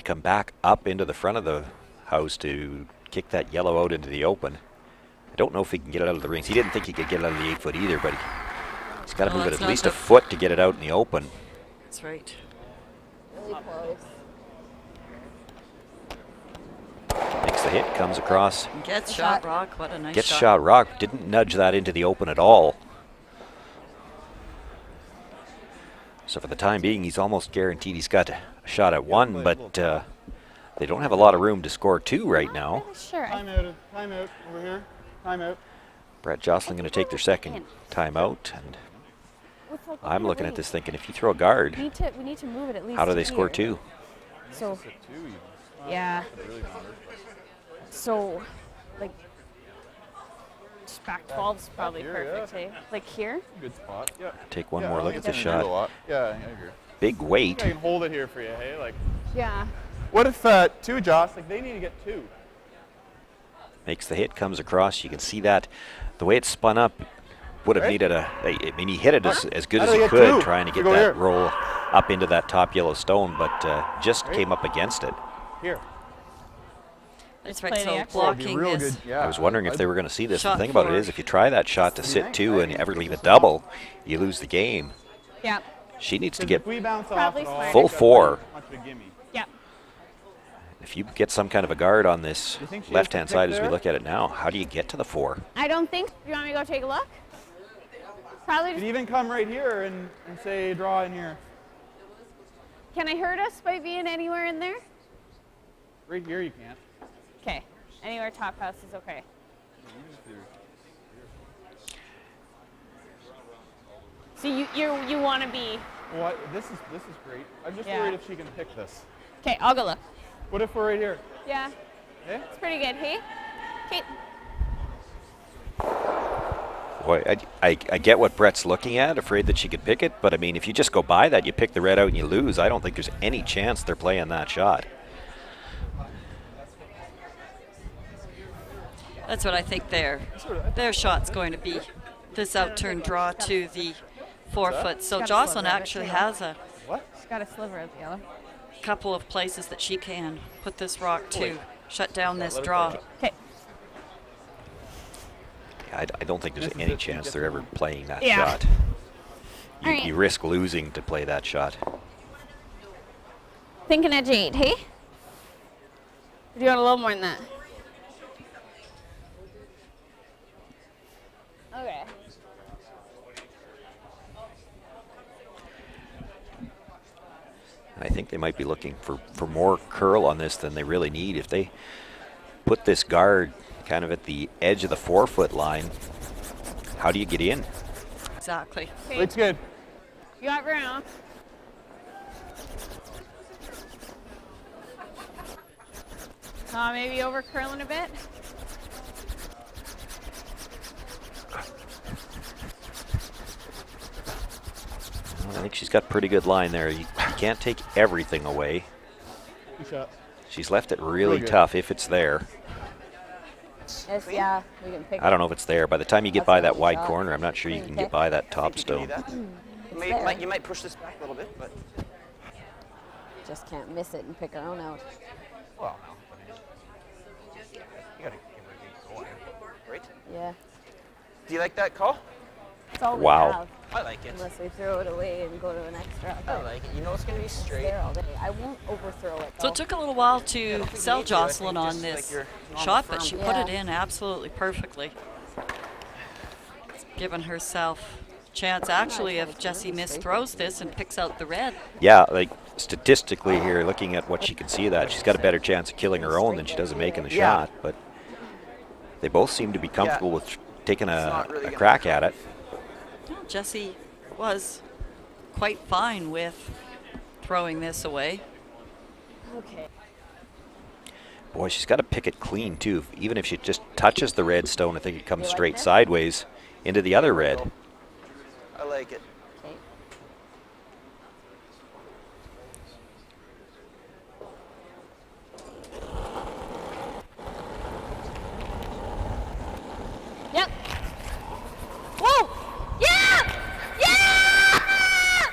come back up into the front of the house to kick that yellow out into the open. I don't know if he can get it out of the rings. He didn't think he could get it out of the 8 foot either, but he's got to move it at least a foot to get it out in the open. That's right. Really close. Makes the hit, comes across. Gets shot rock. What a nice Gets shot. shot rock. Didn't nudge that into the open at all. So for the time being, he's almost guaranteed he's got a shot at 1, but they don't have a lot of room to score 2 right now. Sure. Time out over here. Time out. Brett Jocelyn going to take their second timeout, and I'm looking at this thinking, if you throw a guard, We need to move it at least. how do they score here. 2? So. Yeah. So, like, just back 12's probably here, perfect, hey? Like here? Good spot. Yeah. Take one more look at the it's shot. Yeah, I agree. Big weight. I can hold it here for you, hey? Like, Yeah. what if 2 Josh? Like, they need to get 2. Makes the hit, comes across. You can see that the way it's spun up would have needed I mean, he hit it as good How as do he they get could, 2? trying to get Go that here. roll up into that top yellow stone, but just came up against it. Here. That's right. play So the extra. blocking real this. good. Yeah. I was wondering if they were going to see this. The Shot thing about it forward. is, if you try that shot to sit two and ever leave a double, you lose the game. Yeah. She needs to 'Cause get if we bounce off Probably at all, smarter. full that's four. much of a gimme. Yeah. If you get some kind of a guard on this You think she has left-hand to side pick as we there? look at it now, how do you get to the 4? I don't think. Do you want me to go take a look? Probably You just. could even come right here and say draw in here. Can I hurt us by being anywhere in there? Right here you can't. Okay. Anywhere top house is okay. So you want to be. Well, this is great. I'm just Yeah. worried if she can pick this. Okay, I'll go look. What if we're right here? Yeah, Eh? it's pretty good. Hey. Okay. Boy, I get what Brett's looking at, afraid that she could pick it, but I mean, if you just go by that, you pick the red out and you lose. I don't think there's any chance they're playing that shot. That's what I think their shot's going to be. This out-turn draw to the 4 foot. So Got a Jocelyn sliver of it, actually too. has a She's got a sliver of yellow. couple of places that she can put this rock to shut down this draw. Okay. I don't think there's any chance they're ever playing that Yeah. shot. All right. You risk losing to play that shot. Thinking edge 8, hey? Or do you want a little more than that? Okay. I think they might be looking for more curl on this than they really need. If they put this guard kind of at the edge of the 4 foot line, how do you get in? Exactly. Okay. It's good. You got room. Maybe over curling a bit. Well, I think she's got pretty good line there. You can't take everything away. Good shot. She's left it really Really good. tough if it's there. Yes, yeah, we can pick I don't know if it's there. By the time you get That's by a that good wide shot. corner, I'm not sure you Clean can pick. get by that I top think you can stone. do that. there. You might push this back a little bit, but Just can't miss it and pick our own out. well, no. You gotta give her a good goal, right? Yeah. Do you like that call? It's all Wow. we have. I like it. Unless we throw it away and go to an extra. I like it. You know it's gonna be It's straight. there all day. I won't overthrow it. So though. it took a little while to sell need to, I think, Jocelyn just on like this your normal shot, but firm. she put it Yeah. in absolutely perfectly. Given herself a chance, actually, if Jessie misthrows this and picks out the red. Yeah, like statistically here, looking at what she can see of that, she's got a better chance of killing her own than she does of making the Yeah. shot. But they both seem to be comfortable with taking not a really gonna crack at it. Well, Jessie was quite fine with throwing this away. Okay. Boy, she's got to pick it clean too. Even if she just touches the red stone, I think it comes You like straight that? sideways into the other red. I like it. Okay. Yep. Whoa! Yeah! Yeah!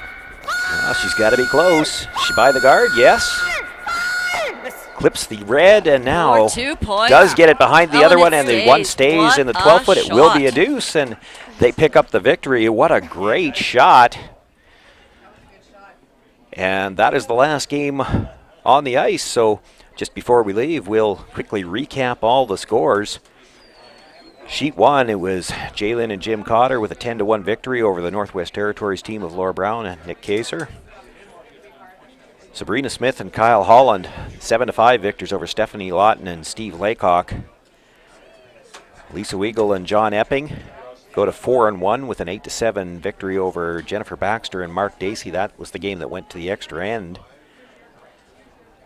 Well, she's got to be close. She by the guard? Yes. Clips the red and now 4-2 point. does get it behind the Oh, other and one, it and the one stays. stays in the What 12 a foot. It will be a shot. deuce, and they pick up the victory. What a great shot. And that is the last game on the ice. So just before we leave, we'll quickly recap all the scores. Sheet 1, it was Jalen and Jim Cotter with a 10-1 victory over the Northwest Territories team of Laura Brown and Nick Kaser. Sabrina Smith and Kyle Holland, 7-5 victors over Stephanie Lawton and Steve Laycock. Lisa Weigel and John Epping go to 4-1 with an 8-7 victory over Jennifer Baxter and Mark Dacey. That was the game that went to the extra end.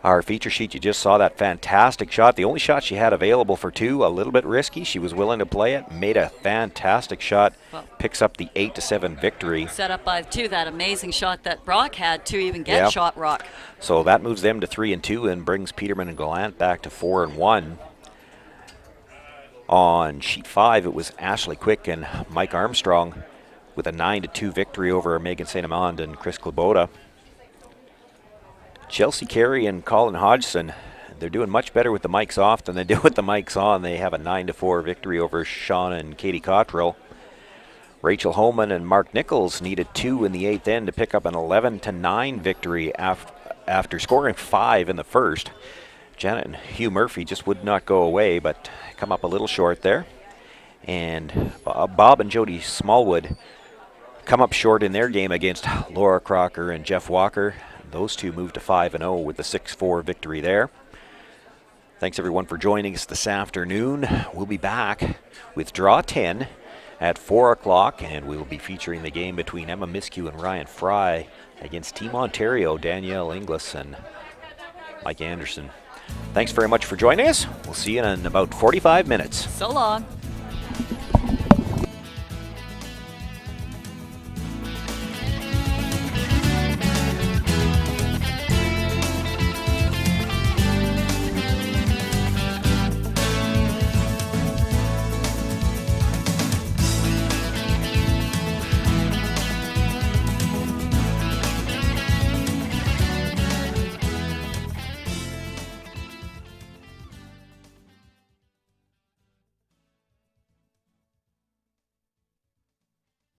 Our feature sheet, you just saw that fantastic shot. The only shot she had available for two, a little bit risky. She was willing to play it, made a fantastic shot, Well, picks up the 8-7 victory. set up by two, that amazing shot that Brock had to even get Yeah. shot rock. So that moves them to 3-2 and brings Peterman and Gallant back to 4-1. On sheet 5, it was Ashley Quick and Mike Armstrong with a 9-2 victory over Megan St. Amand and Chris Klobota. Chelsea Carey and Colin Hodgson, they're doing much better with the mics off than they do with the mics on. They have a 9-4 victory over Sean and Katie Cottrell. Rachel Holman and Mark Nichols needed 2 in the 8th end to pick up an 11-9 victory after scoring 5 in the first. Janet and Hugh Murphy just would not go away, but come up a little short there. And Bob and Jody Smallwood come up short in their game against Laura Crocker and Jeff Walker. Those two moved to 5-0 with the 6-4 victory there. Thanks everyone for joining us this afternoon. We'll be back with Draw 10 at 4 o'clock, and we will be featuring the game between Emma Miskew and Ryan Fry against Team Ontario, Danielle Inglis and Mike Anderson. Thanks very much for joining us. We'll see you in about 45 minutes. So long.